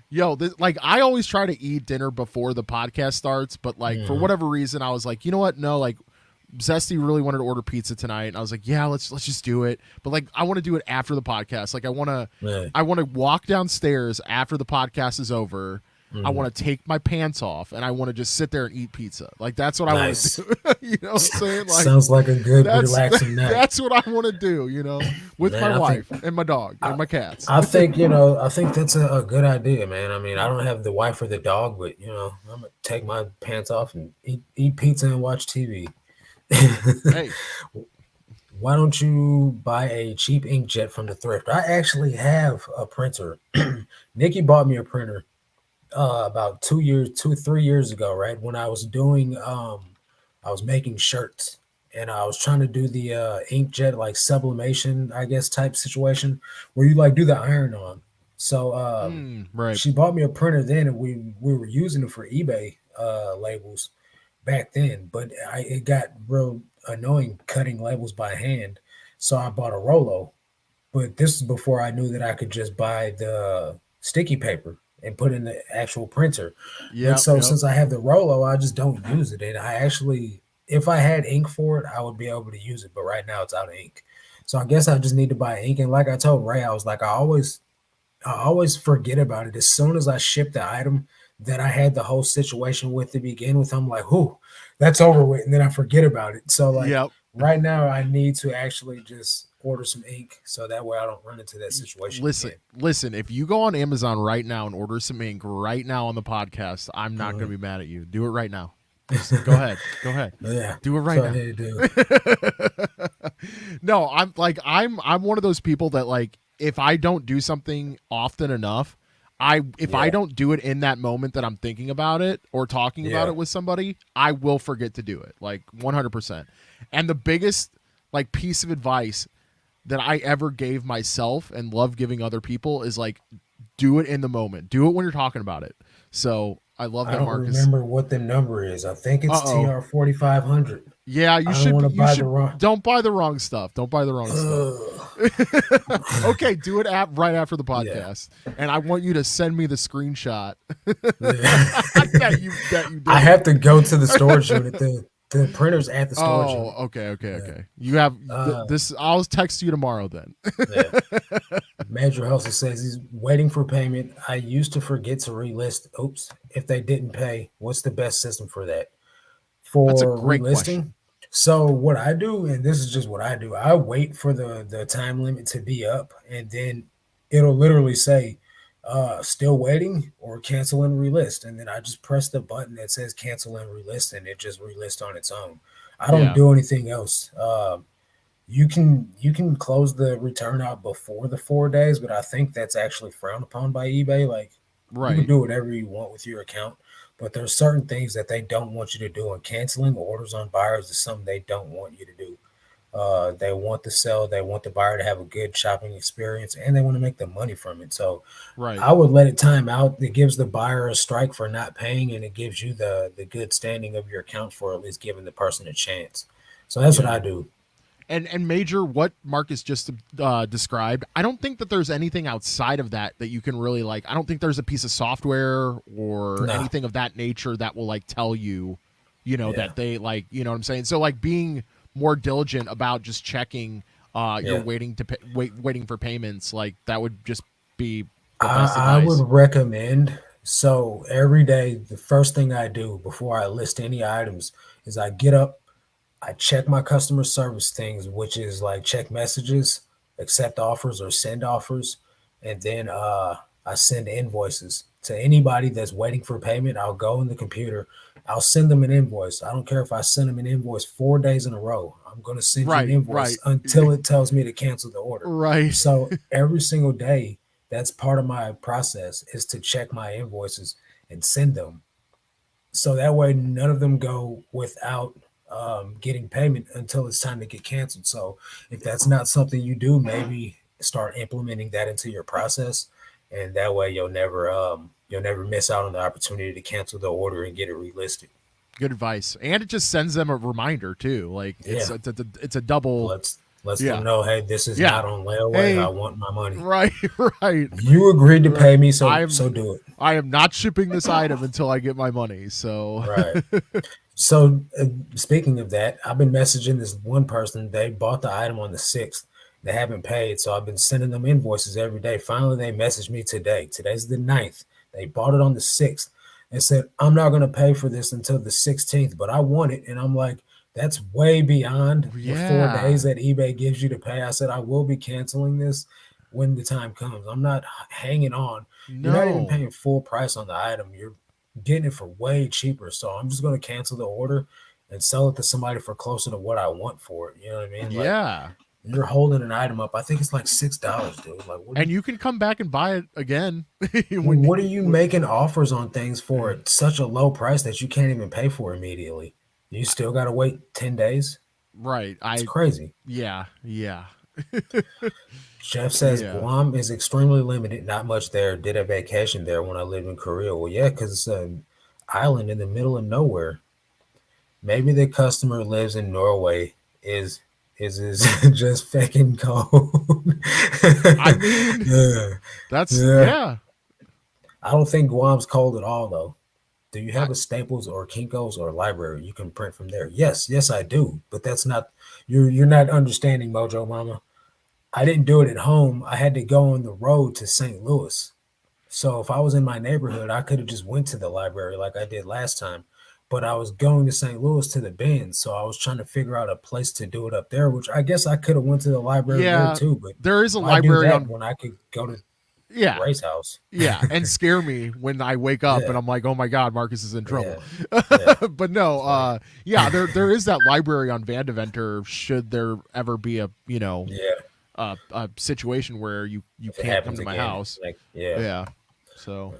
Yo, like I always try to eat dinner before the podcast starts, but like for Hmm. whatever reason, I was like, you know what? No, like Zesty really wanted to order pizza tonight, and I was like, yeah, let's just do it. But like, I want to do it after the podcast. Like, Yeah. I want to walk downstairs after the podcast is over. I Hmm. want to take my pants off, and I want to just sit there and eat pizza. Like that's what I want to Nice. do. You know what I'm saying? Like Sounds like a good, that's relaxing night. that's what I want to do. With my Man, wife and my dog I, and my cats. I think I think that's a good idea, man. I mean, I don't have the wife or the dog, but I'm gonna take my pants off and eat pizza and watch TV. Hey, Why don't you buy a cheap inkjet from the thrift? I actually have a printer. Nikki bought me a printer about 2 years, 3 years ago, right? When I was making shirts and I was trying to do the inkjet like sublimation, I guess, type situation where you like do the iron on. So right. she bought me a printer then, and we were using it for eBay labels back then, but it got real annoying cutting labels by hand. So I bought a Rolo, but this is before I knew that I could just buy the sticky paper and put in the actual printer. But Yep, so yep. since I have the Rolo, I just don't use it. And I actually, if I had ink for it, I would be able to use it. But right now it's out of ink. So I guess I just need to buy ink. And like I told Ray, I was like, I always forget about it. As soon as I ship the item that I had the whole situation with to begin with, I'm like, "Whoo, that's over with," and then I forget about it. So like Yep. right now, I need to actually just order some ink so that way I don't run into that situation Listen, again. listen. If you go on Amazon right now and order some ink right now on the podcast, I'm not going to be mad at you. Do it right now. Just go ahead. Go ahead. Yeah, Do it right so I now. need to do. No, I'm one of those people that like if I don't do something often enough, if I Yeah, don't do it in that moment that I'm thinking about it or talking about yeah, it with somebody, I will forget to do it. Like 100%. And the biggest like piece of advice that I ever gave myself and love giving other people is like do it in the moment. Do it when you're talking about it. So, I love I that don't Marcus. remember what the number is. I think it's Uh-oh. TR 4500. Yeah, I don't want to you buy the should wrong. don't buy the wrong stuff. Don't buy the wrong stuff. Ugh. Okay, do it right after the Yeah, podcast, and I want you to send me the screenshot yeah. that you I did it. have to go to the storage unit. The printer's at the storage Oh, unit. okay, okay, Yeah. okay. You have Uh, this. I'll text you tomorrow then. yeah. Major Hustle says he's waiting for payment. I used to forget to relist. Oops. If they didn't pay, what's the best system for that? That's a For great relisting? question. So what I do, and this is just what I do, I wait for the time limit to be up, and then it'll literally say, still waiting or cancel and relist. And then I just press the button that says cancel and relist, and it just relists on its own. I don't Yeah, do anything else. You can close the return out before the 4 days, but I think that's actually frowned upon by eBay. Like you can right, do whatever you want with your account, but there's certain things that they don't want you to do, and canceling orders on buyers is something they don't want you to do. They want to sell, they want the buyer to have a good shopping experience, and they want to make the money from it. So right. I would let it time out. It gives the buyer a strike for not paying, and it gives you the good standing of your account for at least giving the person a chance. So that's what Yeah. I do. And major what Marcus just described, I don't think that there's anything outside of that you can really like. I don't think there's a piece of software or No, anything of that nature that will like tell you, yeah, that they like, what I'm saying. So like being more diligent about just checking you're yeah. waiting to waiting for payments, like that would just be the best I would advice. recommend. So every day, the first thing I do before I list any items is I get up, I check my customer service things, which is like check messages, accept offers or send offers, and then I send invoices to anybody that's waiting for payment. I'll go in the computer, I'll send them an invoice. I don't care if I send them an invoice 4 days in a row. I'm going to send you an Right, invoice right. until it tells me to cancel the order. Right. So every single day, that's part of my process is to check my invoices and send them so that way none of them go without getting payment until it's time to get canceled. So if that's not something you do, maybe start implementing that into your process, and that way you'll never miss out on the opportunity to cancel the order and get it relisted. Good advice. And it just sends them a reminder too. Like Yeah, it's a double. let's them Yeah. know, hey, this is Yeah. not on layaway. I Hey, want my money. right, right. You agreed to Right. pay me, so I'm do it. I am not shipping this item until I get my money. So Right. So, speaking of that, I've been messaging this one person. They bought the item on the 6th. They haven't paid. So, I've been sending them invoices every day. Finally, they messaged me today. Today's the 9th. They bought it on the 6th and said, I'm not going to pay for this until the 16th, but I want it. And I'm like, that's way beyond the 4 days yeah. that eBay gives you to pay. I said, I will be canceling this when the time comes. I'm not hanging on. You're not even No. paying full price on the item. You're getting it for way cheaper. So I'm just going to cancel the order and sell it to somebody for closer to what I want for it. You know what I mean? Like Yeah. you're holding an item up. I think it's like $6, dude. Like And you can come back and buy it again what are you making offers on things for at such a low price that you can't even pay for immediately? You still got to wait 10 days. right. It's I crazy. yeah. Yeah. Jeff says Yeah. Guam is extremely limited. Not much there. Did a vacation there when I lived in Korea. Well, yeah, because it's an island in the middle of nowhere. Maybe the customer lives in Norway is just fucking cold. I mean, Yeah, that's yeah. yeah. I don't think Guam's cold at all though. Do you I, have a Staples or Kinko's or library you can print from there? Yes, yes I do. But that's not you're not understanding Mojo Mama. I didn't do it at home. I had to go on the road to St. Louis. So if I was in my neighborhood, I could have just went to the library like I did last time. but I was going to St. Louis to the Bend, so I was trying to figure out a place to do it up there, which I guess I could have went to the library there Yeah, too, but there is a why do library that on. when I could go to Yeah, Ray's house? yeah, and scare me when I wake up and Yeah, I'm like, oh my god, Marcus is in trouble. yeah, yeah. But no, It's like, yeah, there is that library on Vandeventer. Should there ever be a yeah, a situation where you if it can't come happens to my again, house, like, yeah. yeah. So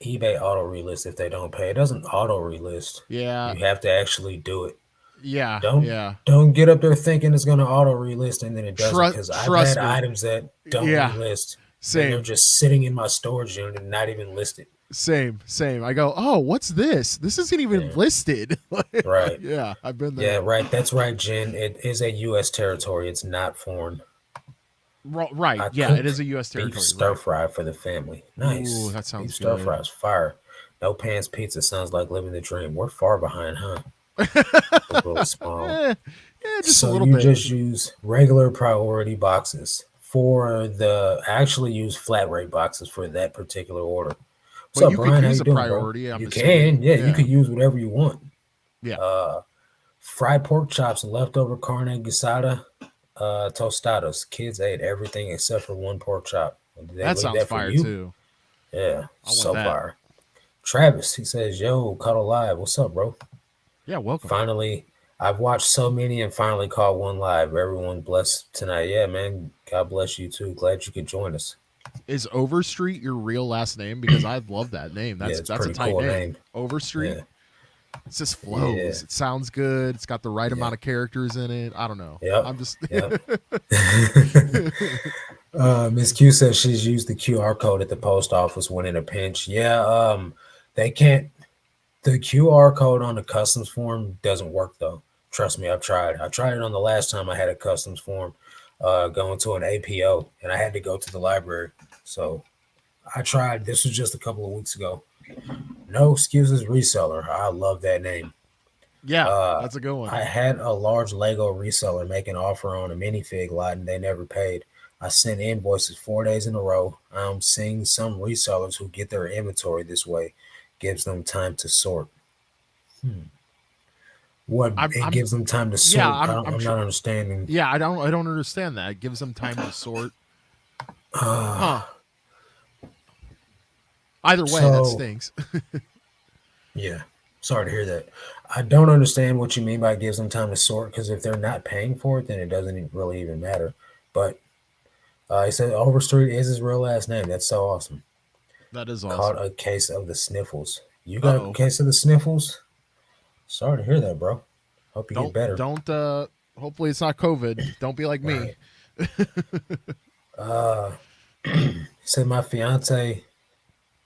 eBay auto relist if they don't pay. It doesn't auto relist. yeah, You have to actually do it. yeah, Don't yeah. don't get up there thinking it's gonna auto relist and then it doesn't. Trust Because I've had trust me. items that don't Yeah, relist. Then they're same. just sitting in my storage unit and not even listed. Same. I go, oh, what's this? This isn't even Yeah. listed. Right. Yeah, I've been Yeah, there. right. That's right, Jen. It is a U.S. territory. It's not foreign. Right. I Yeah, it cook is a U.S. beef territory. stir Right. fry for the family. Ooh, Nice. that sounds Beef stir good. fry is fire. No pants pizza sounds like living the dream. We're far behind, huh? Look really small. Just a So little you bit. just use regular priority boxes for the I actually use flat rate boxes for that particular order. What's But up, you could Brian? How use you a doing, bro? priority, I'm You assuming. can, yeah, you Yeah. could use whatever you want. Yeah. Uh Fried pork chops and leftover carne asada, tostadas. Kids ate everything except for one pork chop. Did they That leave sounds that for fire you? too. Yeah, I want so that. far. Travis, he says, "Yo, Cuddle Live, what's up, bro? Yeah, welcome. Finally, I've watched so many and finally caught one live. Everyone blessed tonight. Yeah, man. God bless you too. Glad you could join us. Is Overstreet your real last name? Because I love that name. Yeah, That's it's that's a pretty tight cool name. name. Overstreet. Yeah, It just yeah, flows. It sounds good. It's got the right yeah. amount of characters in it. I don't know. Yep, I'm just yep. Miss Q says she's used the QR code at the post office when in a pinch. Yeah, they can't. The QR code on the customs form doesn't work though. Trust me, I've tried. I tried it on the last time I had a customs form, going to an APO, and I had to go to the library. So I tried. This was just a couple of weeks ago. No excuses, reseller. I love that name. yeah, Uh, that's a good one. I had a large Lego reseller make an offer on a minifig lot, and they never paid. I sent invoices 4 days in a row. I'm seeing some resellers who get their inventory this way, gives them time to sort. Hmm. What it I'm gives them time to yeah, sort? I'm I'm sure. not understanding. Yeah, I don't understand that. It gives them time to sort. Huh. Either way, that So stinks. yeah, sorry to hear that. I don't understand what you mean by gives them time to sort because if they're not paying for it, then it doesn't really even matter. But he said Overstreet is his real last name. That's so awesome. That is Caught awesome. a case of the sniffles. You Uh got a oh. case of the sniffles? Sorry to hear that, bro. Hope you get Don't better. don't hopefully it's not COVID. Don't be like me. Right. Uh, he said my fiance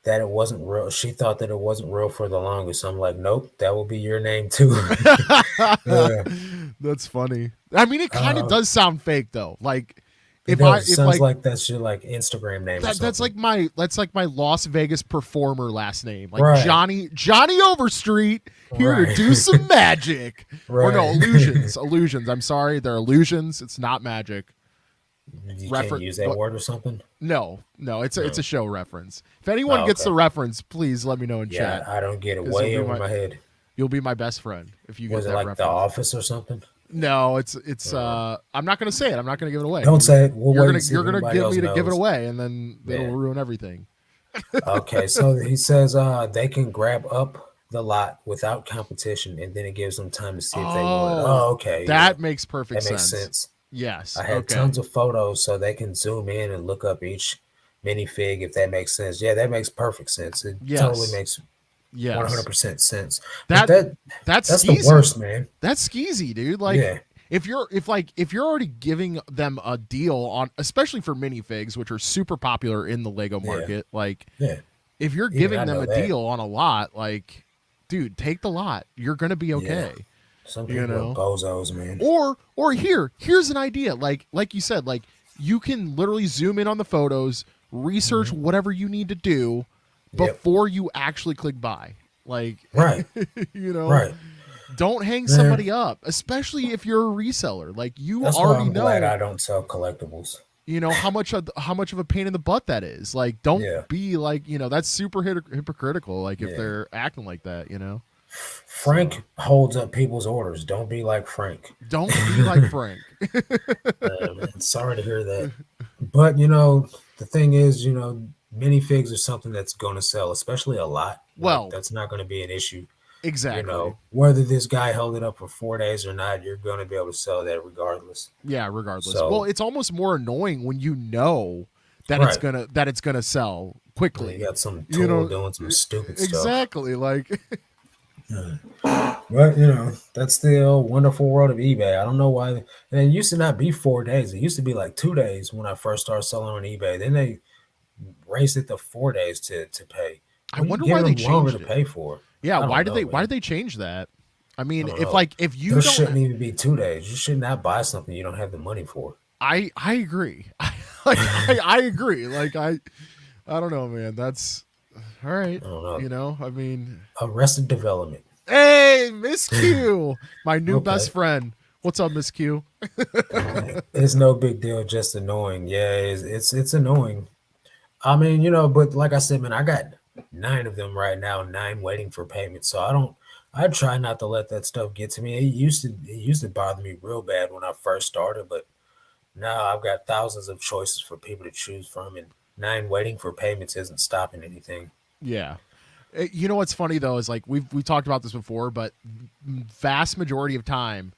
that it wasn't real. She thought that it wasn't real for the longest. I'm like, nope, that will be your name too. uh, That's funny. I mean, it kind of uh, does sound fake though. Like it does. if Sounds like like that's your like Instagram name or that's something. like my Las Vegas performer last name, like Right. Johnny Overstreet, here to Right. do some magic. Or no, Right. illusions. I'm sorry, they're illusions. It's not magic. You can't Refer- use that but- word or something. No, it's No. a show reference. If anyone Oh, gets okay. the reference, please let me know in Yeah, chat. I don't get it. 'Cause Way over my head. you'll be my best friend if you Was get it that like The reference. Office or something? No, it's I'm not gonna say it. I'm not gonna give it away. Don't say it. We'll wait and see You're if gonna anybody get else me to give it knows. away, and then it'll Yeah. ruin everything. Okay, so he says they can grab up the lot without competition, and then it gives them time to see if they want it. Oh, Oh, okay, yeah, that makes perfect that makes sense. sense. Yes. I had Okay. tons of photos, so they can zoom in and look up each minifig if that makes sense. Yeah, that makes perfect sense. It totally Yes. makes Yes. 100% sense. That But that's that's the skeezy. worst, man. That's skeezy, dude. Like Yeah, if you're already giving them a deal on, especially for minifigs, which are super popular in the Lego yeah, market, like yeah. if you're Even giving I them know a that. deal on a lot, like, dude, take the lot. You're gonna be Yeah. okay. Some You people are know? bozos, man. Or here's an idea. Like you said, like you can literally zoom in on the photos, research Mhm. whatever you need to do Yep. before you actually click buy. Like Right, you know, right. don't hang Man, somebody up, especially if you're a reseller. Like you that's why already I'm glad know, I don't sell collectibles. how much of a pain in the butt that is. Like don't Yeah. be like, that's super hypocritical like if Yeah. they're acting like that, Frank So holds up people's orders. Don't be like Frank. don't be like Frank. Man, sorry to hear that. But the thing is, minifigs are something that's going to sell, especially a lot. Like Well, that's not going to be an issue. exactly. Whether this guy held it up for 4 days or not, you're going to be able to sell that regardless. Yeah, regardless. Well, So, it's almost more annoying when you know right. that it's gonna sell Well, you quickly. got some You tool know, doing some stupid stuff. exactly. Like, Yeah. But that's the wonderful world of eBay. I don't know why. And it used to not be 4 days. It used to be like 2 days when I first started selling on eBay. Then they raised it to 4 days to pay. I What are you wonder why giving they them longer to changed it. pay for? Yeah, I don't know, why man. did they change that? I I mean, don't know. if you There don't, shouldn't even be 2 days. You should not buy something you don't have the money for. I agree. Like, I agree. Like, I don't know, man. That's all right. I don't know. I mean, Arrested Development. hey, Miss Q, my new best Okay. friend. What's up, Miss Q? It's no big deal, just annoying. Yeah, it's annoying. I mean, but like I said, man, I got 9 of them right now, 9 waiting for payment. So I try not to let that stuff get to me. It used to bother me real bad when I first started, but now I've got thousands of choices for people to choose from, and 9 waiting for payments isn't stopping anything. Yeah. You know what's funny though is like we talked about this before, but vast majority of time,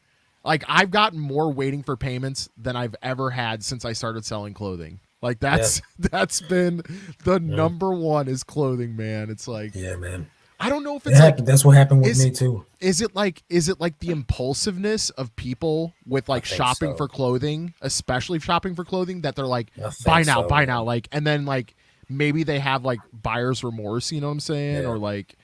like I've gotten more waiting for payments than I've ever had since I started selling clothing. Like Yeah, that's been the yeah, number one is clothing, man. It's like yeah, man. I don't know if It it's like happened. That's what happened with is me too. is it like the impulsiveness of people with I like think shopping so. for clothing, especially shopping for clothing, that they're like I think so, buy now, man. like, and then like maybe they have like buyer's remorse, you know what I'm saying, Yeah, or like,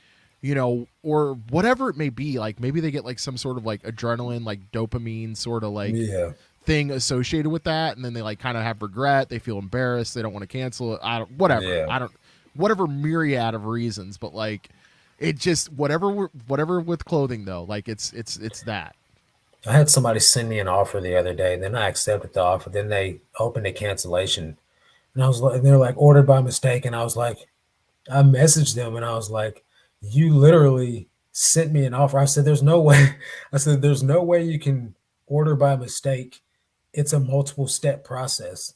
or whatever it may be, like maybe they get like some sort of like adrenaline, like dopamine sort of like yeah, thing associated with that, and then they like kind of have regret, they feel embarrassed, they don't want to cancel it, yeah. I don't whatever myriad of reasons, but like it just whatever with clothing though, like it's that. I had somebody send me an offer the other day, and then I accepted the offer. Then they opened a cancellation, and I was like, they're like ordered by mistake, and I was like, I messaged them, and I was like, you literally sent me an offer. I said, there's no way. I said, there's no way you can order by mistake. It's a multiple step process.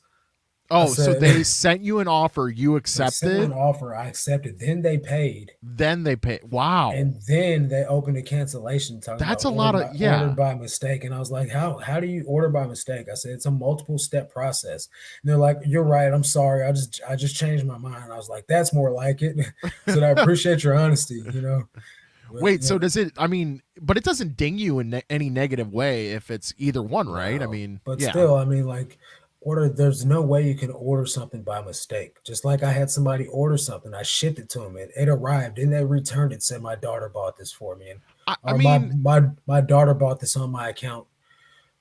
I Oh, so said, they sent you an offer, you they sent me an accepted, offer. I accepted. Then they paid. then they pay. Wow, And then they opened a cancellation talking that's about a lot of ordered yeah. by mistake. And I was like, how do you order by mistake? I said it's a multiple step process. And they're like, you're right. I'm sorry. I just changed my mind. I was like, that's more like it. So I appreciate your honesty. But Wait, so does it? I mean, but it doesn't ding you in any negative way if it's either one, right? I no. mean, But yeah. still, I mean, like there's no way you can order something by mistake. Just like I had somebody order something, I shipped it to them, it arrived, and they returned it, said my daughter bought this for me, and I or my mean, my my daughter bought this on my account.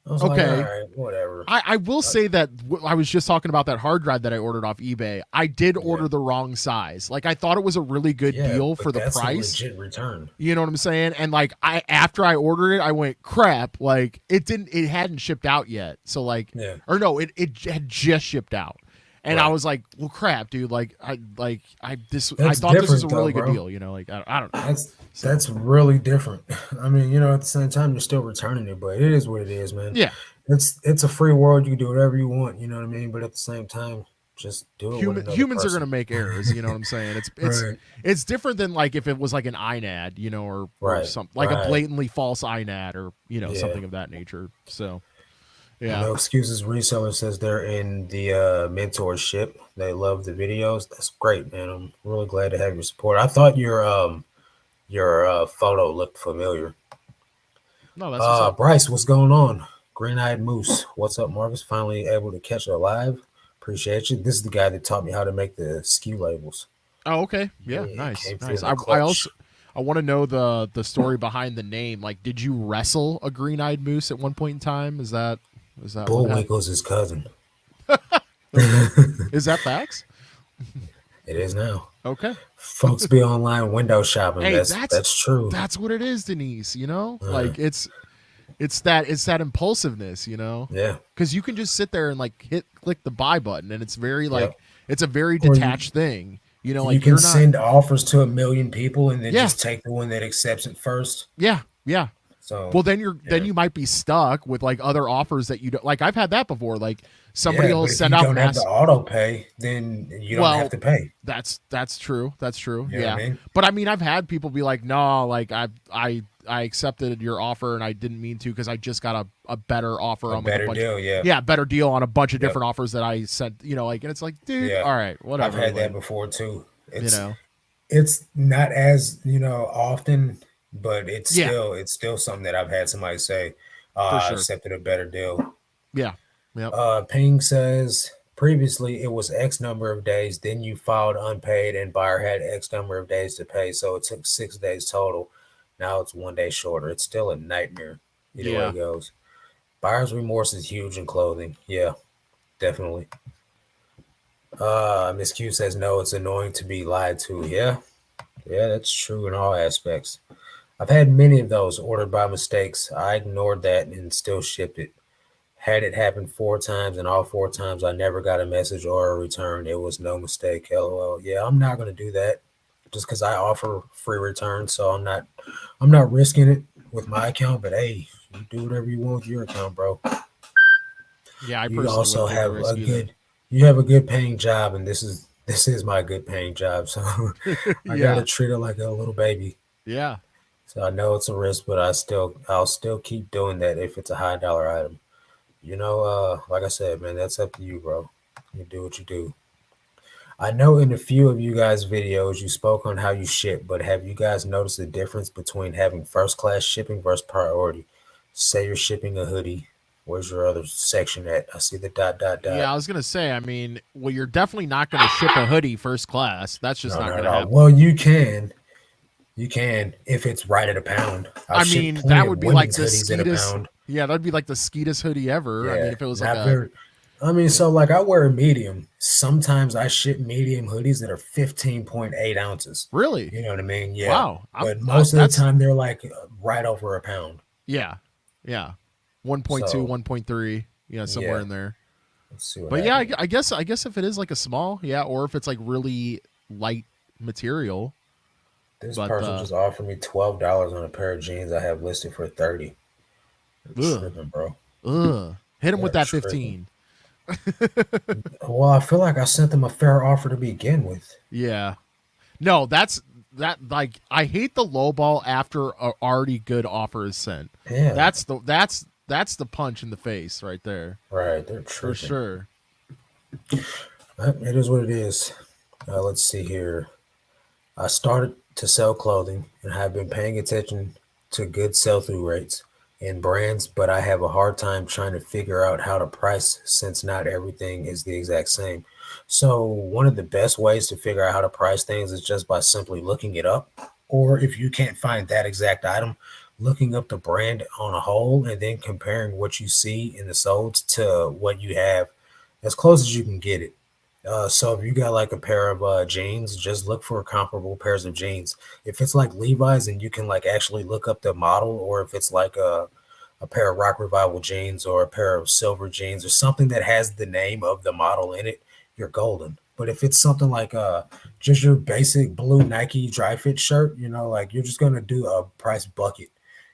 I was like, all okay. right, whatever. I will say that I was just talking about that hard drive that I ordered off eBay. I did Yeah, order the wrong size. Like I thought it was a really good yeah, deal for but the that's a price. legit return. You know what I'm saying? And like I after I ordered it, I went crap. Like it hadn't shipped out yet. So like, Yeah, or no, it had just shipped out. And I right. was like, well, crap, dude. I That's thought this was a different though, really good bro. deal. Like I don't know. That's So that's really different. I mean, at the same time, you're still returning it, but it is what it is, man. yeah, It's a free world. You can do whatever you want. You know what I mean? But at the same time, just do it with another humans are gonna person. make errors. You know what I'm saying? Right, It's different than like if it was like an INAD, or right, some like a right. blatantly false INAD, or Yeah. something of that nature. So yeah. No excuses. Reseller says they're in the mentorship. They love the videos. That's great, man. I'm really glad to have your support. I thought your photo looked familiar. No, that's what's up. Bryce, what's going on? Green Eyed Moose. What's up, Marcus? Finally able to catch it live. Appreciate you. This is the guy that taught me how to make the SKU labels. Oh, okay. Yeah, Yeah, nice, came through nice. in the I clutch. also I want to know the story behind the name. Like, did you wrestle a green-eyed moose at one point in time? Is that what happened? Bullwinkle's his cousin. Okay. It Is that facts? is now. Okay. Folks be online window shopping. Hey, That's true. that's what it is, Denise. Uh, Like it's that impulsiveness. yeah. Because you can just sit there and like click the buy button, and it's very like Yep. it's a very Or you detached thing. You like can you're not. send offers to a million people and then Yeah, just take the one that accepts it first. yeah, yeah. So Well, then yeah. you might be stuck with like other offers that you don't like. I've had that before. Like somebody Yeah, will but if send you out don't have the mass. auto pay, then you don't have Well, to pay. that's true. That's true. You know what I Yeah. mean? But I mean, I've had people be like, "No, like I accepted your offer and I didn't mean to because I just got a better offer A on like a better bunch, deal, yeah. yeah, better deal on a bunch of Yep. different offers that I sent, like, and it's like, dude, Yeah. all right, I've whatever, had that like, before too. you It's know, it's not as, often, but yeah, it's still something that I've had somebody say, for I sure, accepted a better deal. yeah, yep, Ping says previously it was X number of days, then you filed unpaid and buyer had X number of days to pay. So it took 6 days total. Now it's 1 day shorter. It's still a nightmare. Either way yeah, it goes. Buyer's remorse is huge in clothing. Yeah, definitely. Miss Q says no, it's annoying to be lied to. Yeah, yeah, that's true in all aspects. I've had many of those ordered by mistakes. I ignored that and still shipped it. Had it happen 4 times, and all 4 times I never got a message or a return. It was no mistake. LOL. Yeah, I'm not gonna do that just because I offer free returns. So I'm not risking it with my account. But hey, you do whatever you want with your account, bro. yeah. I You personally also wouldn't take the have a risk either. good you have a good paying job, and this is my good paying job. So I gotta Yeah, treat it like a little baby. yeah, So I know it's a risk, but I'll still keep doing that if it's a high dollar item. Like I said, man, that's up to you, bro. You do what you do. I know in a few of you guys' videos you spoke on how you ship, but have you guys noticed the difference between having first class shipping versus priority? Say you're shipping a hoodie. Where's your other section at? I see the dot dot dot. yeah. I was gonna say, I mean, well, you're definitely not gonna ship a hoodie first class. That's just No, not not at gonna all. happen. Well, you can. You can if it's right at a pound. I've I shipped mean, plenty that of would be like women's the hoodies at a skeetest. pound. Yeah, that'd be like the skeetest hoodie ever. I mean, Yeah, if it was like not a, very. I mean, so like I wear a medium. Sometimes I ship medium hoodies that are 15.8 ounces. really, You know what I mean? Yeah. wow, But most of the that's time they're like right over a pound. yeah, yeah, 1.2, So 1.3, yeah, somewhere yeah, in there. let's see what But yeah, happened. I guess if it is like a small, yeah, or if it's like really light material, This but person just offered me $12 on a pair of jeans I have listed for 30. They're ugh, tripping, bro. hit him with They're that tripping. 15. Well, I feel like I sent them a fair offer to begin with. Yeah, no, that like I hate the low ball after a already good offer is sent. Yeah, That's the punch in the face right there right. They're for tripping. sure. It is what it is. Let's see here. I started to sell clothing and have been paying attention to good sell through rates and brands, but I have a hard time trying to figure out how to price since not everything is the exact same. So, one of the best ways to figure out how to price things is just by simply looking it up. Or if you can't find that exact item, looking up the brand on a whole and then comparing what you see in the solds to what you have as close as you can get it. So if you got like a pair of jeans, just look for comparable pairs of jeans. If it's like Levi's and you can like actually look up the model, or if it's like a pair of Rock Revival jeans or a pair of silver jeans or something that has the name of the model in it, you're golden. But if it's something like just your basic blue Nike dry fit shirt, like you're just gonna do a price bucket.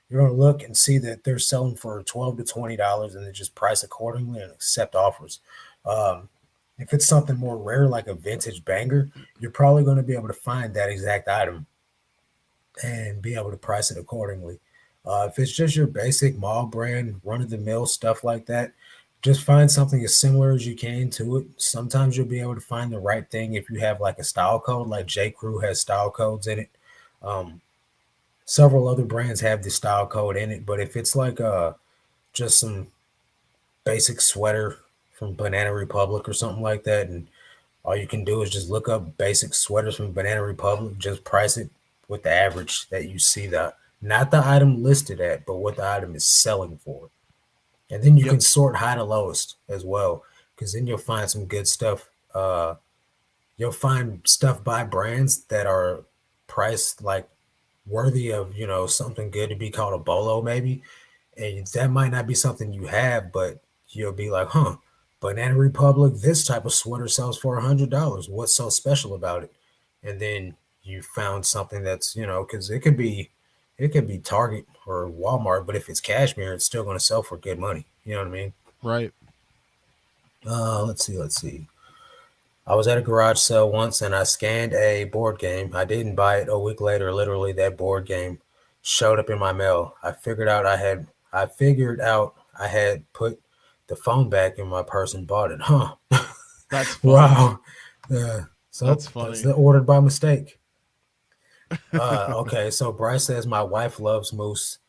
You're gonna look and see that they're selling for $12 to $20 and then just price accordingly and accept offers. Um, if it's something more rare, like a vintage banger, you're probably going to be able to find that exact item and be able to price it accordingly. If it's just your basic mall brand, run of the mill stuff like that, just find something as similar as you can to it. Sometimes you'll be able to find the right thing if you have like a style code, like J. Crew has style codes in it. Um, Several other brands have the style code in it, but if it's like just some basic sweater from Banana Republic or something like that, and all you can do is just look up basic sweaters from Banana Republic, just price it with the average that you see that, not the item listed at, but what the item is selling for. And then you Yep. can sort high to lowest as well, because then you'll find some good stuff. You'll find stuff by brands that are priced like worthy of, something good to be called a bolo maybe, and that might not be something you have, but you'll be like, huh, Banana Republic, this type of sweater sells for $100. What's so special about it? and then you found something that's, because it could be Target or Walmart, but if it's cashmere, it's still going to sell for good money. You know what I mean? Right. Let's see. I was at a garage sale once and I scanned a board game. I didn't buy it. A week later, literally that board game showed up in my mail. I figured out I had put the phone back in my purse and bought it. Huh. That's funny. Wow. Yeah. So That's that's funny. the ordered by mistake. Okay, so Bryce says my wife loves moose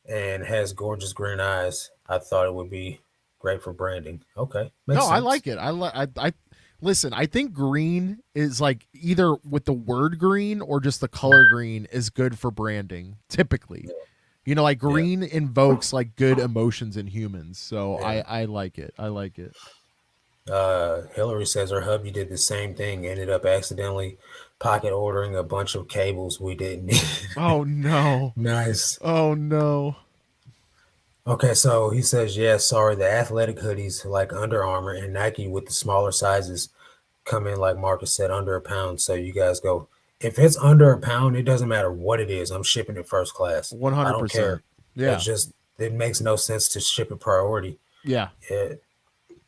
and has gorgeous green eyes. I thought it would be great for branding. Okay, makes No, I sense. like it. I listen. I think green is like either with the word green or just the color green is good for branding. Typically, like Yeah, green invokes like good emotions in humans. So yeah. I like it. I like it. Hillary says her hubby did the same thing, ended up accidentally pocket ordering a bunch of cables we didn't need. Oh no. Nice. Oh no. Okay, so he says, yeah, sorry, the athletic hoodies like Under Armour and Nike with the smaller sizes come in, like Marcus said, under a pound. So you guys go, if it's under a pound, it doesn't matter what it is. I'm shipping it first class. One I hundred don't care. percent. Yeah. It makes no sense to ship it priority. Yeah. It,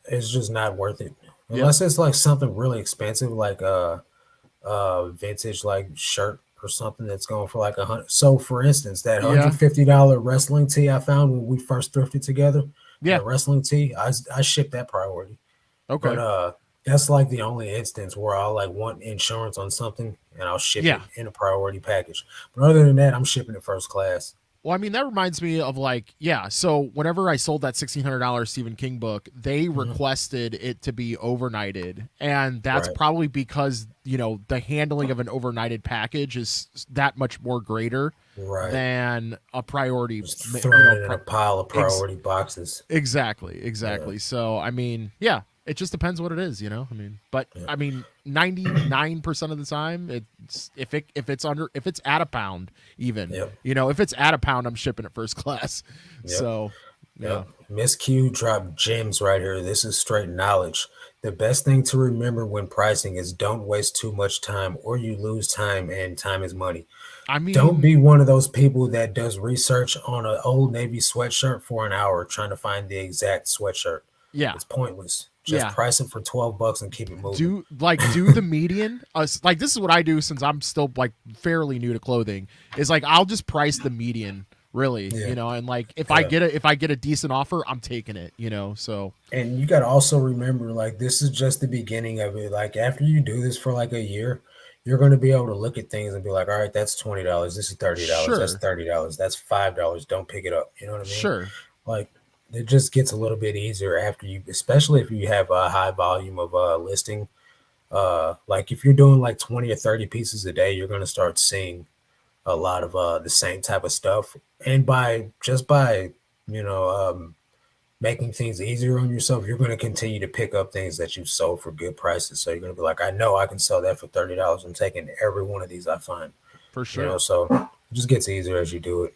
it's just not worth it. Yep. Unless it's like something really expensive, like vintage like shirt or something that's going for like 100. So for instance, that Yeah. $150 wrestling tee I found when we first thrifted together, Yeah. that wrestling tee, I shipped that priority. But Okay. that's like the only instance where I'll like want insurance on something and I'll ship Yeah. it in a priority package. But other than that, I'm shipping it first class. Well, I mean, that reminds me of like, yeah. So whenever I sold that $1,600 Stephen King book, they Mhm. requested it to be overnighted, and that's Right, probably because the handling of an overnighted package is that much more greater right. than a priority. Just throwing it in Pri- a pile of ex- priority boxes. exactly, Yeah, exactly. So I mean, yeah, it just depends what it is. I mean, but yeah, I mean, 99% of the time, it's if it's at a pound, even yep, if it's at a pound, I'm shipping it first class. yep. So yeah, Yep. Miss Q dropped gems right here. This is straight knowledge. The best thing to remember when pricing is don't waste too much time or you lose time and time is money. I Don't mean, be one of those people that does research on an old Navy sweatshirt for an hour trying to find the exact sweatshirt. yeah, It's pointless. Just yeah. price it for $12 and keep it moving. Do the median. Like this is what I do since I'm still like fairly new to clothing. Is like I'll just price the median really, Yeah. and like Yeah. if I get a decent offer, I'm taking it, so And you got to also remember, like, this is just the beginning of it. Like, after you do this for like a year, you're going to be able to look at things and be like, all right, that's $20. This is $30. That's sure, $30. That's $5. Don't pick it up. You know what I mean? sure, Like, it just gets a little bit easier after you, especially if you have a high volume of listing. Like, if you're doing like 20 or 30 pieces a day, you're going to start seeing a lot of the same type of stuff. And by, you know, making things easier on yourself, you're going to continue to pick up things that you sold for good prices. So you're going to be like, I know I can sell that for $30. I'm taking every one of these I find, for sure. so it just gets easier as you do it.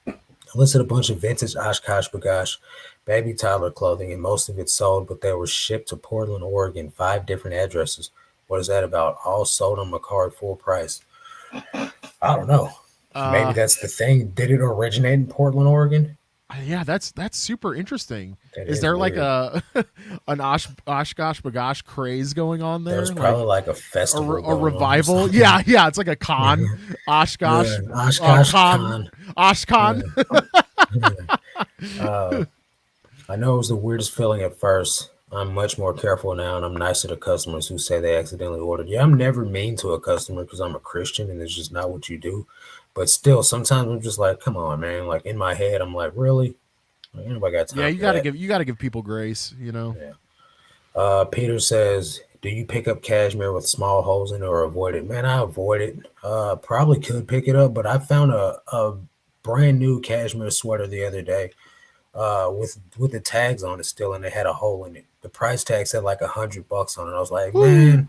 I listed a bunch of vintage Oshkosh Bagosh baby toddler clothing, and most of it sold, but they were shipped to Portland, Oregon, 5 different addresses. What is that about? All sold on my card full price. I don't know. Maybe Uh, that's the thing. Did it originate in Portland, Oregon? yeah, that's super interesting. That Is is there like weird. a an Oshkosh Bagosh craze going on There was there? probably Like like a festival a going on or revival? something. Yeah, yeah. It's like a con, Yeah, Oshkosh, Oshkosh con, Con. Oshcon. Yeah. Yeah. Uh, I know it was the weirdest feeling at first. I'm much more careful now, and I'm nicer to customers who say they accidentally ordered. Yeah, I'm never mean to a customer because I'm a Christian and it's just not what you do. But still, sometimes I'm just like, come on, man. Like in my head, I'm like, really? Like, anybody got Yeah, time for that? you gotta give people grace. Yeah. Peter says, do you pick up cashmere with small holes in it or avoid it? Man, I avoid it. Probably could pick it up, but I found a brand new cashmere sweater the other day with the tags on it still, and it had a hole in it. The price tag said like $100 on it. I was like, Woo. man,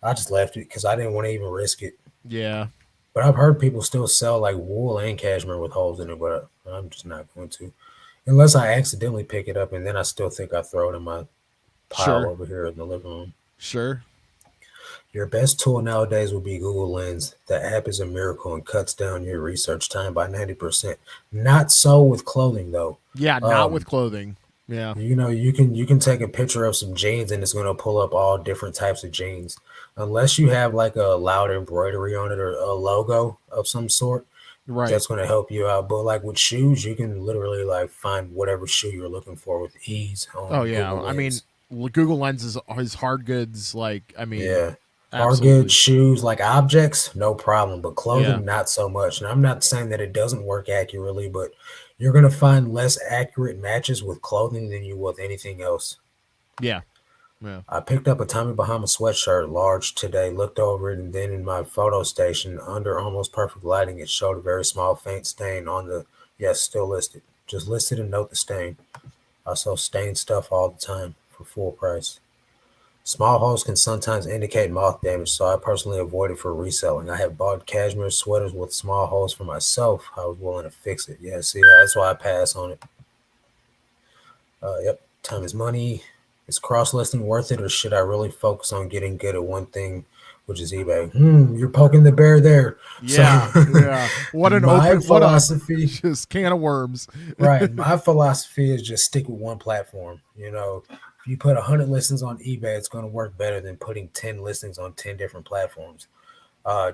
I just left it because I didn't want to even risk it. Yeah, But I've heard people still sell like wool and cashmere with holes in it, but I'm just not going to. Unless I accidentally pick it up, and then I still think I throw it in my pile sure, over here in the living room. sure. Your best tool nowadays would be Google Lens. The app is a miracle and cuts down your research time by 90%. Not so with clothing though. Yeah, not with Um, clothing. Yeah. you can take a picture of some jeans and it's going to pull up all different types of jeans. Unless you have like a loud embroidery on it or a logo of some sort, Right. that's going to help you out. But like with shoes, you can literally like find whatever shoe you're looking for with ease Oh on yeah. Google I mean, Lens. Google Lens is hard goods. Like, I mean, Yeah. Hard goods, absolutely. shoes, like objects, no problem. But Yeah. clothing, not so much. And I'm not saying that it doesn't work accurately, but you're going to find less accurate matches with clothing than you will with anything else. Yeah. Yeah. I picked up a Tommy Bahama sweatshirt, large, today, looked over it, and then in my photo station, under almost perfect lighting, it showed a very small, faint stain on the, yes, still listed. Just listed and note the stain. I sell stained stuff all the time for full price. Small holes can sometimes indicate moth damage, so I personally avoid it for reselling. I have bought cashmere sweaters with small holes for myself. I was willing to fix it. Yeah, see, that's why I pass on it. Yep, time is money. Is cross listing worth it, or should I really focus on getting good at one thing, which is eBay? You're poking the bear there. So, Yeah. Yeah. What an my open. What a philosophy, just can of worms. right? My philosophy is just stick with one platform. If you put 100 listings on eBay, it's going to work better than putting 10 listings on 10 different platforms.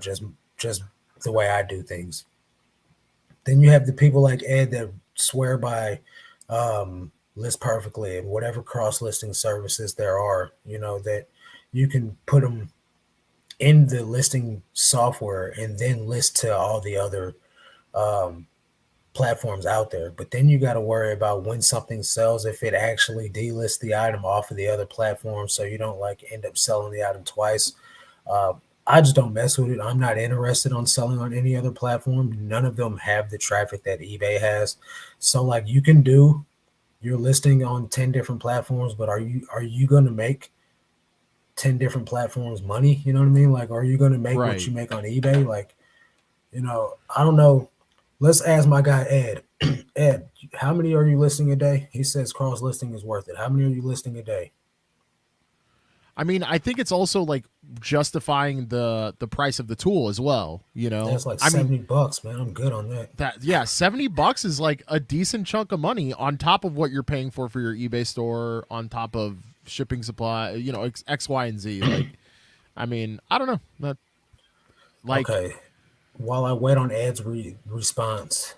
Just the way I do things. Then you have the people like Ed that swear by list perfectly and whatever cross listing services there are, that you can put them in the listing software and then list to all the other um, platforms out there. But then you got to worry about when something sells, if it actually delists the item off of the other platform, so you don't like end up selling the item twice. Uh, I just don't mess with it. I'm not interested on selling on any other platform. None of them have the traffic that eBay has. So like you can do your listing on 10 different platforms, but are you going to make 10 different platforms money? You know what I mean? Like are you going to make what Right. you make on eBay? Like, I don't know. Let's ask my guy Ed. Ed, how many are you listing a day? He says cross listing is worth it. How many are you listing a day? I mean, I think it's also like justifying the price of the tool as well. That's like I mean, $70, man. I'm good on that. that yeah, $70 is like a decent chunk of money on top of what you're paying for your eBay store, on top of shipping supply. X, Y, and Z. Like, I mean, I don't know. That like Okay. While I wait on Ed's response,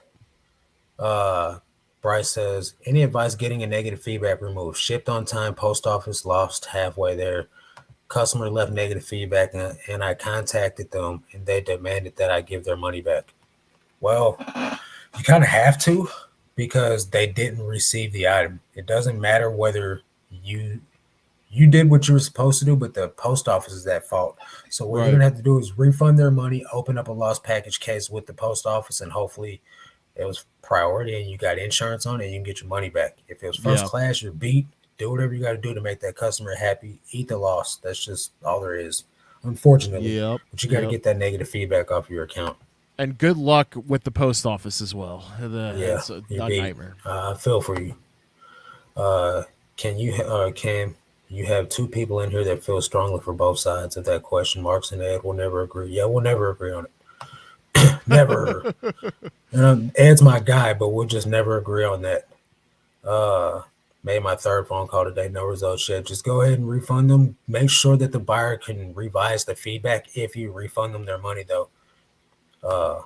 uh, Bryce says, any advice getting a negative feedback removed? Shipped on time, post office lost halfway there. Customer left negative feedback and I contacted them and they demanded that I give their money back. Well, you kind of have to because they didn't receive the item. It doesn't matter whether you you did what you were supposed to do, but the post office is at fault. So what you're right. gonna have to do is refund their money, open up a lost package case with the post office, and hopefully it was priority and you got insurance on it and you can get your money back. If it was first Yeah. class, you're beat. Do whatever you got to do to make that customer happy. Eat the loss. That's just all there is, unfortunately. Yep. But you got to Yep. get that negative feedback off your account. And good luck with the post office as well. Yeah, It's a you're beat. nightmare. I feel for you. Uh, can you have two people in here that feel strongly for both sides of that question? Marks and Ed will never agree. Yeah, we'll never agree on it. Never. Ed's my guy, but we'll just never agree on that. Uh, Made my third phone call today. No results yet. Just go ahead and refund them. Make sure that the buyer can revise the feedback if you refund them their money, though. Uh,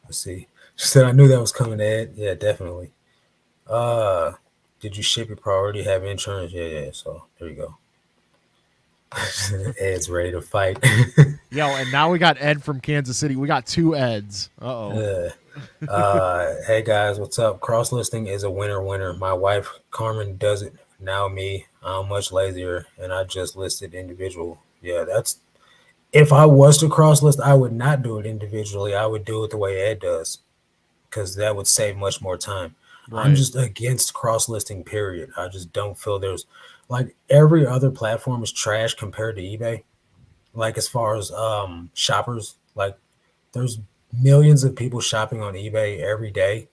let's see. She said, I knew that was coming, Ed. Yeah, definitely. Uh, did you ship your priority? Have insurance? Yeah, yeah. So there you go. Ed's ready to fight. Yo, and now we got Ed from Kansas City. We got two Eds. Uh-oh. uh, hey guys, what's up? Cross listing is a winner. My wife Carmen does it. Now me, I'm much lazier, and I just listed individual. Yeah, that's if I was to cross list, I would not do it individually. I would do it the way Ed does because that would save much more time. I'm Right. just against cross listing, period. I just don't feel there's like every other platform is trash compared to eBay. Like as far as shoppers, like there's millions of people shopping on eBay every day.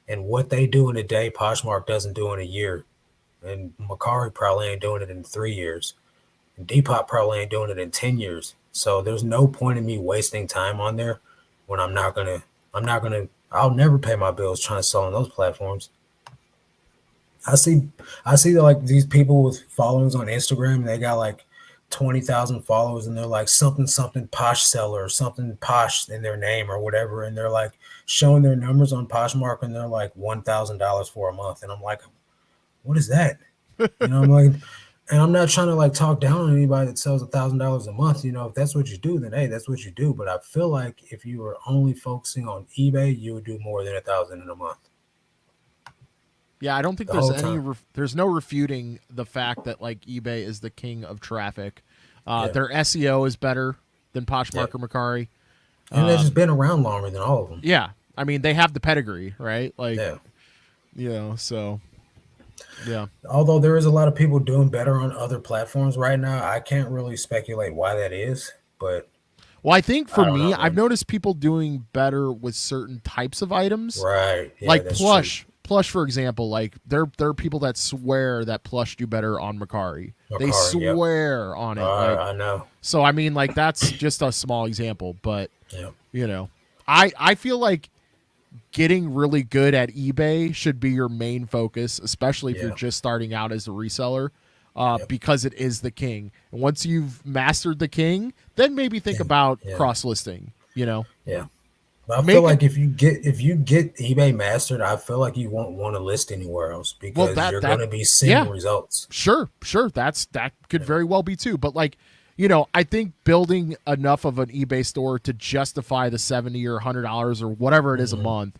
And what they do in a day, Poshmark doesn't do in a year. And Macari probably ain't doing it in 3 years. And Depop probably ain't doing it in 10 years. So there's no point in me wasting time on there when I'm not gonna, I'll never pay my bills trying to sell on those platforms. I see, I see like these people with followings on Instagram, and they got like 20,000 followers, and they're like something something posh seller or something posh in their name or whatever, and they're like showing their numbers on Poshmark, and they're like $1,000 for a month, and I'm like, what is that? I'm like, and I'm not trying to like talk down on anybody that sells $1,000 a month. If that's what you do, then hey, that's what you do. But I feel like if you were only focusing on eBay, you would do more than 1,000 in a month Yeah, I don't think the there's whole time. there's no refuting the fact that like eBay is the king of traffic. Yeah, Their SEO is better than yeah, Poshmark or Macari. and they've just been around longer than all of them. Yeah, I mean they have the pedigree, right? Like, Yeah. so yeah. Although there is a lot of people doing better on other platforms right now, I can't really speculate why that is. But Well, I think I for don't me, know, I've man. noticed people doing better with certain types of items, Right? Yeah, like that's true. plush for example. Like there are people that swear that plush do better on Macari. They Macari. Yep. swear on it. Like, I know. so I mean, like that's just a small example, but Yep. you know, I feel like getting really good at eBay should be your main focus, especially if you're Yeah. just starting out as a reseller, Yep. because it is the king. And once you've mastered the king, then maybe think Then about yeah. cross listing. Yeah. But I feel Make it like if you get eBay mastered, I feel like you won't want to list anywhere else well because that you're that going to be seeing yeah, results. sure. That could very well be too. But like, I think building enough of an eBay store to justify the $70 or $100 or whatever it is a Hmm. month,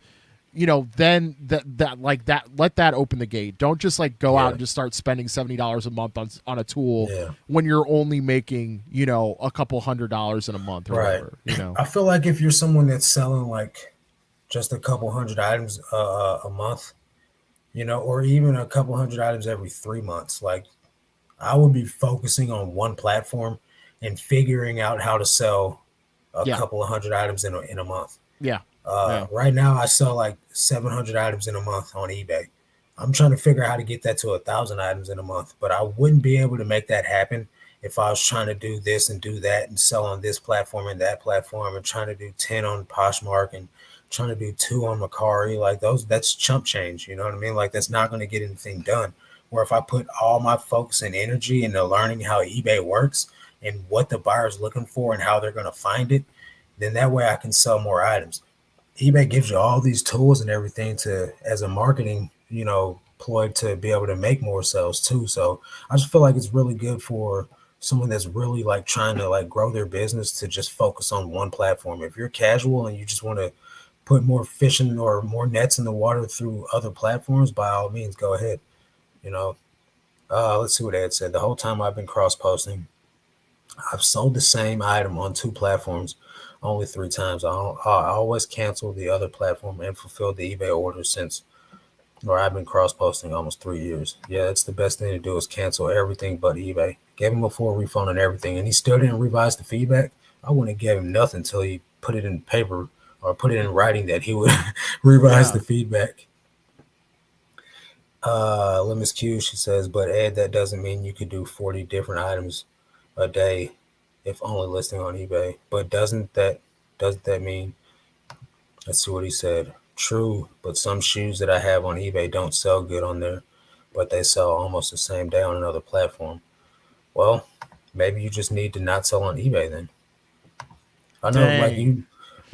then that let that open the gate. Don't just like go out Yeah. and just start spending $70 a month on a tool Yeah. when you're only making a couple $100 in a month or Right. whatever. I feel like if you're someone that's selling like just a couple hundred items a month, or even a couple hundred items every 3 months, like I would be focusing on one platform and figuring out how to sell a Yeah, couple of hundred items in a month. yeah, yeah. Right now, I sell like 700 items in a month on eBay. I'm trying to figure out how to get that to 1,000 items in a month, but I wouldn't be able to make that happen if I was trying to do this and do that and sell on this platform and that platform and trying to do 10 on Poshmark and trying to do two on Macari. Like those, that's chump change. You know what I mean? Like that's not going to get anything done. Where if I put all my focus and energy into learning how eBay works and what the buyer's looking for and how they're going to find it, then that way I can sell more items. eBay gives you all these tools and everything to as a marketing, ploy to be able to make more sales too. So I just feel like it's really good for someone that's really like trying to like grow their business to just focus on one platform. If you're casual and you just want to put more fishing or more nets in the water through other platforms, by all means, go ahead. You know, let's see what Ed said. The whole time I've been cross posting, I've sold the same item on two platforms only three times. I always cancel the other platform and fulfill the eBay order since, or I've been cross posting almost 3 years. Yeah, it's the best thing to do is cancel everything but eBay. Gave him a full refund on everything, and he still didn't revise the feedback. I wouldn't have given him nothing until he put it in paper or put it in writing that he would revise Yeah. the feedback. Lemons Q, she says, but Ed, that doesn't mean you could do 40 different items a day if only listing on eBay. But doesn't that mean, let's see what he said. True, but some shoes that I have on eBay don't sell good on there, but they sell almost the same day on another platform. Well, maybe you just need to not sell on eBay then. I know, like Dang. you,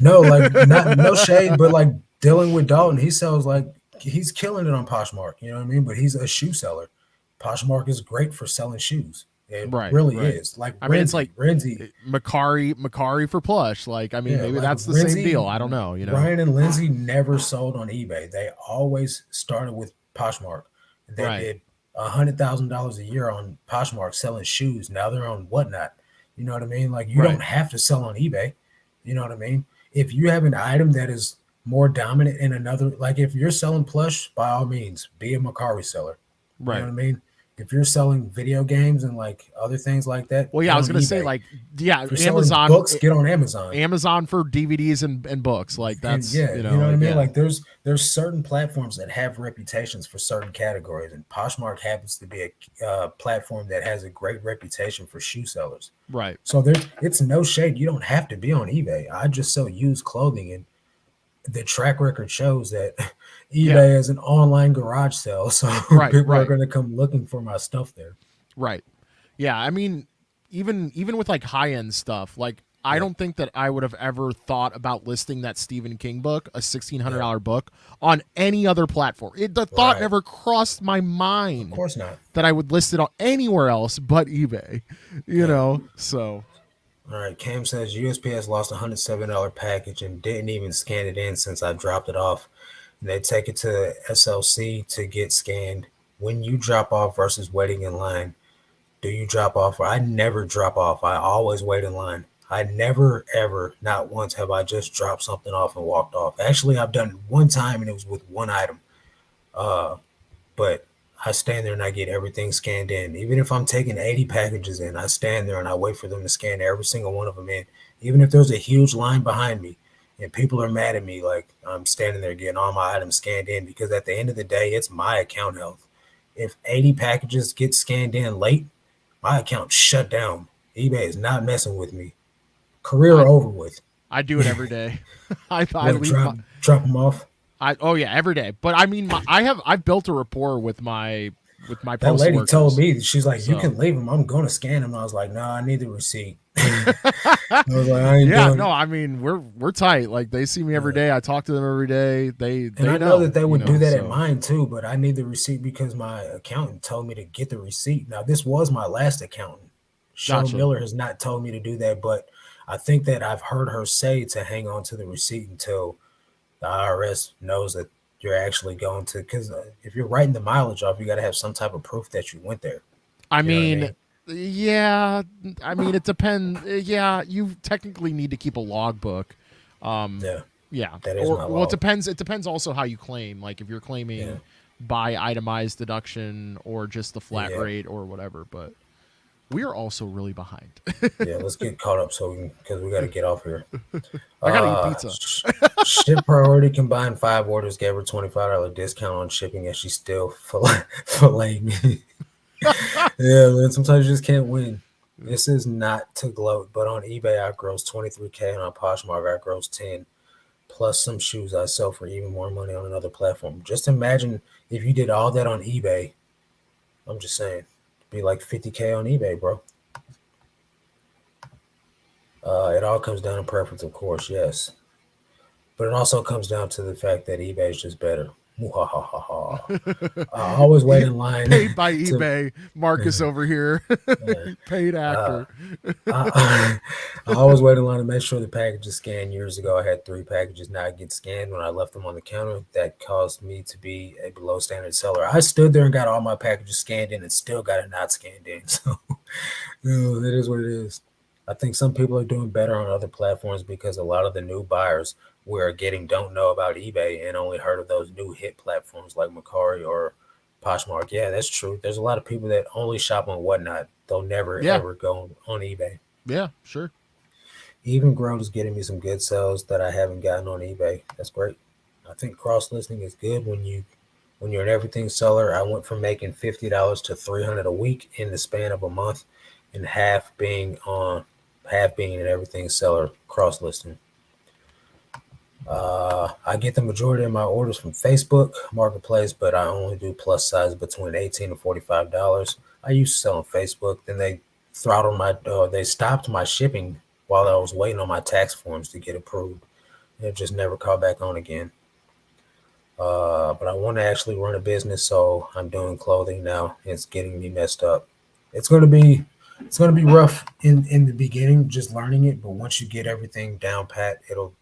no, like not no shade, but like dealing with Dalton, he sells like he's killing it on Poshmark. You know what I mean? But he's a shoe seller. Poshmark is great for selling shoes. It Right, really right. is. Like I mean, it's like Renzi, Macari for plush. Like, I mean, yeah, maybe like that's the same Renzi, deal. I don't know. Ryan and Lindsay never sold on eBay. They always started with Poshmark. They Right, did $100,000 a year on Poshmark selling shoes. Now they're on whatnot. You know what I mean? Like you right, don't have to sell on eBay. You know what I mean? If you have an item that is more dominant in another, like if you're selling plush, by all means, be a Macari seller. You know right. what I mean? If you're selling video games and like other things like that, Well, yeah, get I was on gonna say eBay. like, yeah, If you're selling Amazon, books, get on Amazon. Amazon for DVDs and books. Like And that's, yeah, you you know, know what I like mean. yeah, Like there's certain platforms that have reputations for certain categories, and Poshmark happens to be a platform that has a great reputation for shoe sellers. right, So there's it's no shade. You don't have to be on eBay. I just sell used clothing, and the track record shows that yeah, eBay is an online garage sale. So right, people are right, going to come looking for my stuff there. right. Yeah, I mean, even with like high end stuff, like I Yeah, don't think that I would have ever thought about listing that Stephen King book, a sixteen hundred yeah, dollar book, on any other platform. The thought right. never crossed my Of mind course not. that I would list it on anywhere else but eBay. You Yeah. know, so All right. Cam says USPS lost $107 package and didn't even scan it in since I dropped it off. And they take it to SLC to get scanned. When you drop off versus waiting in line, do you drop off? I never drop off. I always wait in line. I never, ever, not once have I just dropped something off and walked off. Actually, I've done it one time and it was with one item. Uh, but I stand there and I get everything scanned in. Even if I'm taking 80 packages in, I stand there and I wait for them to scan every single one of them in. Even if there's a huge line behind me and people are mad at me, like I'm standing there getting all my items scanned in because at the end of the day, it's my account health. If 80 packages get scanned in late, my account shut down. eBay is not messing with me. Career I over with. I do it every day. I What leave my drop them off? I oh yeah, every day. But I mean, I've built a rapport with my That postal lady told workers. me, she's like, you So can leave them. I'm going to scan them. I was like, no, I need the receipt. I was like, I ain't yeah, doing no, it. I mean we're tight. Like they see me every Yeah. day. I talk to them every day. And They I know know, that they you would do know. that at So mine too, but I need the receipt because my accountant told me to get the receipt. Now, this was my last accountant. Cheryl gotcha. Miller has not told me to do that, but I think that I've heard her say to hang on to the receipt until the IRS knows that you're actually going to. Because if you're writing the mileage off, you got to have some type of proof that you went there. I You know what I mean, mean? yeah, I mean it depends. Yeah, you technically need to keep a logbook. Um, Yeah, yeah, that is or my well, it log. depends. It depends also how you claim. Like if you're Yeah, claiming by itemized deduction or just the flat yeah. rate or whatever. But we are also really behind. Yeah, let's get caught up so because we got to get off here. I gotta eat pizza. Ship priority combined 5 orders gave her $25 discount on shipping, and she still filleted me. Yeah, man. Sometimes you just can't win. This is not to gloat, but on eBay I gross 23K, and on Poshmark I gross 10, plus some shoes I sell for even more money on another platform. Just imagine if you did all that on eBay. I'm just saying, it'd be like 50K on eBay, bro. It all comes down to preference, of course, yes. But it also comes down to the fact that eBay is just better. Muhahaha. I always wait in line Paid by to. eBay. Marcus over here, paid Uh, actor. I, I always wait in line to make sure the package is scanned. Years ago, I had 3 packages not get scanned when I left them on the counter. That caused me to be a below standard seller. I stood there and got all my packages scanned in and still got it not scanned in. So, it is what it is. I think some people are doing better on other platforms because a lot of the new buyers we're getting don't know about eBay and only heard of those new hit platforms like Macari or Poshmark. Yeah, that's true. There's a lot of people that only shop on Whatnot. They'll never Yeah, ever go on eBay. yeah, sure. Even Grown is getting me some good sales that I haven't gotten on eBay. That's great. I think cross listing is good when you're an everything seller. I went from making $50 to 300 a week in the span of a month, and half being an everything seller cross listing. I get the majority of my orders from Facebook Marketplace, but I only do plus size between $18 to $45. I used to sell on Facebook, then they stopped my shipping while I was waiting on my tax forms to get approved. It just never caught back on again. But I want to actually run a business, so I'm doing clothing now. It's getting me messed up. It's gonna be it's gonna be rough in the beginning, just learning it. But once you get everything down pat, it'll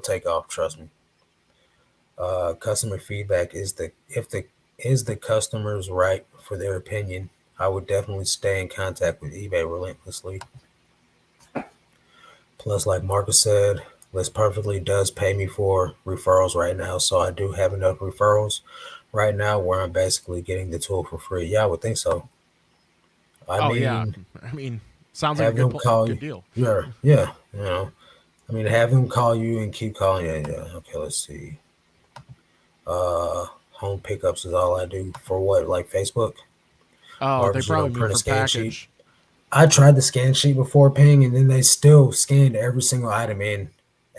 take off. Trust me. Customer feedback is the customers right for their opinion. I would definitely stay in contact with eBay relentlessly. Plus, like Marcus said, List Perfectly does pay me for referrals right now, so I do have enough referrals right now where I'm basically getting the tool for free. Yeah, I would think so. I Oh yeah. mean, I mean, sounds like a have them call good you. deal. Yeah, you know. I mean, have them call you and keep calling you. Yeah. Okay, let's see. Uh, Home pickups is all I do for what, like Facebook? Oh, Or they if you probably don't mean print a for scan sheet. package. I tried the scan sheet before paying, and then they still scanned every single item in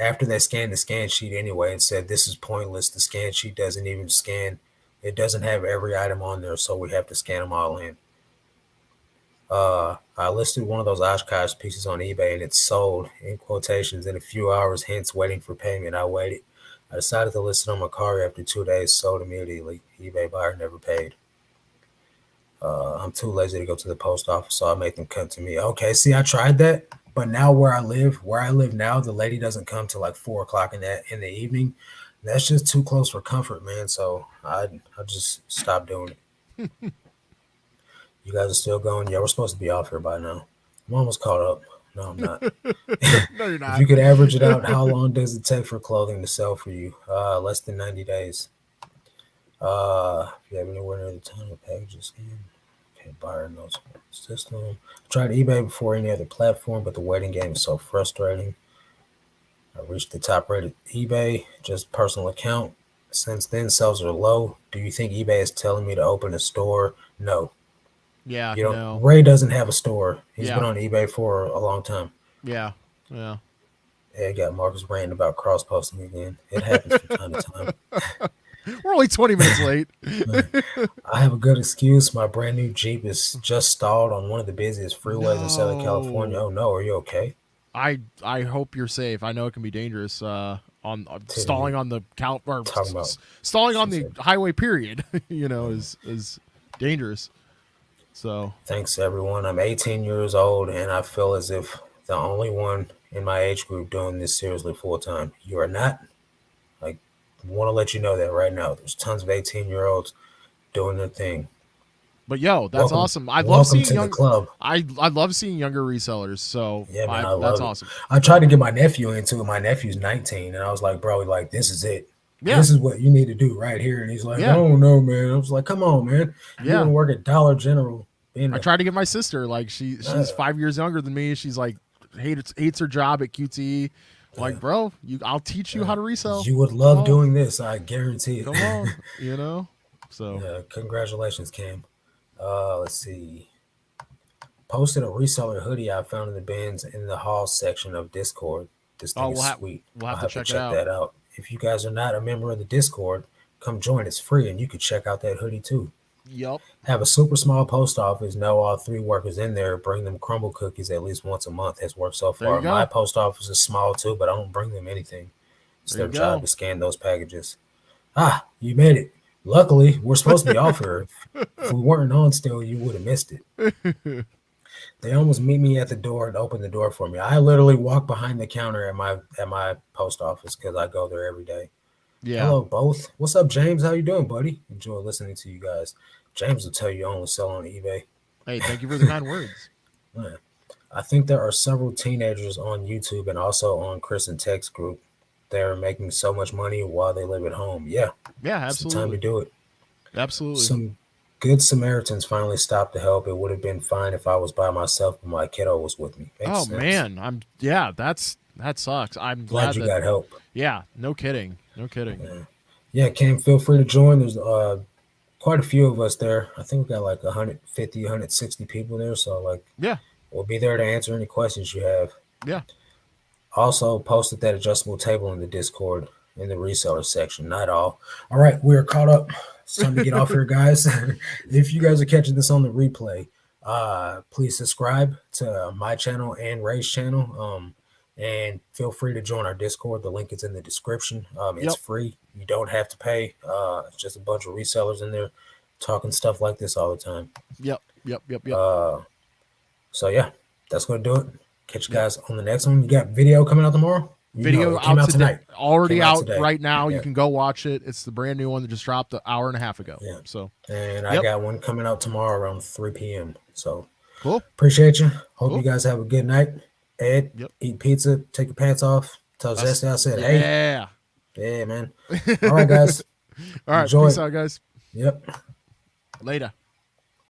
after they scanned the scan sheet anyway and said this is pointless. The scan sheet doesn't even scan. It doesn't have every item on there, so we have to scan them all in. I listed one of those Oshkosh pieces on eBay and it sold in quotations in a few hours, hence waiting for payment. I waited. I decided to list it on my car after 2 days, sold immediately. eBay buyer never paid. I'm too lazy to go to the post office, so I make them come to me. Okay, see, I tried that, but now where I live now, the lady doesn't come till like 4 o'clock in the evening. That's just too close for comfort, man. So I just stopped doing it. You guys are still going? Yeah, we're supposed to be off here by now. I'm almost caught up. No, I'm not. No, you're If not. you could average it out, how long does it take for clothing to sell for you? Less than 90 days. If you have anywhere near the time of packages scan. Okay, buyer knows system. Tried eBay before any other platform, but the waiting game is so frustrating. I reached the top rated eBay, just personal account. Since then, sales are low. Do you think eBay is telling me to open a store? No. Yeah, You don't. no. Ray doesn't have a store. He's been Yeah, on eBay for a long time. yeah, yeah. It got Marcus ranting about cross posting again. It happens from time to time. We're only 20 minutes late. I have a good excuse. My brand new Jeep is just stalled on one of the busiest freeways in Southern California. No. Oh no, are you okay? I hope you're safe. I know it can be dangerous. On Tiffany stalling on the count or talking about. stalling on She the said, highway. Period. Is dangerous. So "Thanks everyone. I'm 18 years old and I feel as if the only one in my age group doing this seriously full time. You are not. Like, want to let you know that right now. There's tons of 18-year-olds doing their thing. but yo, that's Welcome, awesome. I love welcome seeing to the young. club. I love seeing younger resellers. So Yeah, man, I I that's love it. awesome. I tried to get my nephew into it. My nephew's 19, and I was like, bro, like this is it. Yeah, This is what you need to do right here. And he's like, I yeah, don't know, man. I was like, come on, man. You want yeah. to work at Dollar General? Being I a tried to get my sister. Like she's uh, 5 years younger than me. She's like hates her job at QT. uh, Like, bro, I'll teach you how to resell. you would Come love on, doing this. I guarantee it. come on. So Congratulations, Cam. Let's see. Posted a reseller hoodie I found in the bins in the hall section of Discord. This oh, thing is sweet. we'll I'll have to have to check it check out. that out. If you guys are not a member of the Discord, come join. It's free, and you can check out that hoodie too. Yep. Have a super small post office. Know all three workers in there. Bring them crumble cookies at least once a month. Has worked so There you far. My go. post office is small too, but I don't bring them anything. It's There you their job go. to scan those packages. Ah, you made it. Luckily, we're supposed to be off here. If we weren't on still, you would have missed it. They almost meet me at the door and open the door for me. I literally walk behind the counter at my post office because I go there every day. Yeah. Hello, both. What's up, James? How you doing, buddy? Enjoy listening to you guys. James will tell you only sell on eBay. Hey, thank you for the kind words. Man, I think there are several teenagers on YouTube and also on Chris and Tech's group. They're making so much money while they live at home. Yeah, Yeah, it's the time to absolutely. do it. Absolutely. Some good Samaritans finally stopped to help. It would have been fine if I was by myself, but my kiddo was with me. Makes Oh sense. man, that sucks. I'm Glad glad you that got help. yeah, no kidding. No kidding. Yeah, yeah, Cam, feel free to join. There's quite a few of us there. I think we got like 150, 160 people there. So, like, Yeah. we'll be there to answer any questions you have. Yeah. Also, posted that adjustable table in the Discord in the reseller section. Not all. All right, we are caught up. It's time to get off here, guys. If you guys are catching this on the replay, please subscribe to my channel and Ray's channel. And feel free to join our Discord. The link is in the description. It's Yep. free. You don't have to pay. It's just a bunch of resellers in there talking stuff like this all the time. Yep. Yep. Yep. Yep. Uh, so yeah, that's gonna do it. Catch you Yep. guys on the next one. You got video coming out tomorrow? No, Video it came out out today. tonight. Already Came out out today. right now. You Yeah, can go watch it. It's the brand new one that just dropped an hour and a half ago. yeah. So, And I yep. got one coming out tomorrow around 3 p.m. So Cool. appreciate you. Hope you Cool. guys have a good night. Ed, Yep. eat pizza, take your pants off. Tell That's Zesty I said, hey, yeah. yeah, man. All right, guys. All right. Enjoy Peace it. out, guys. Yep. Later.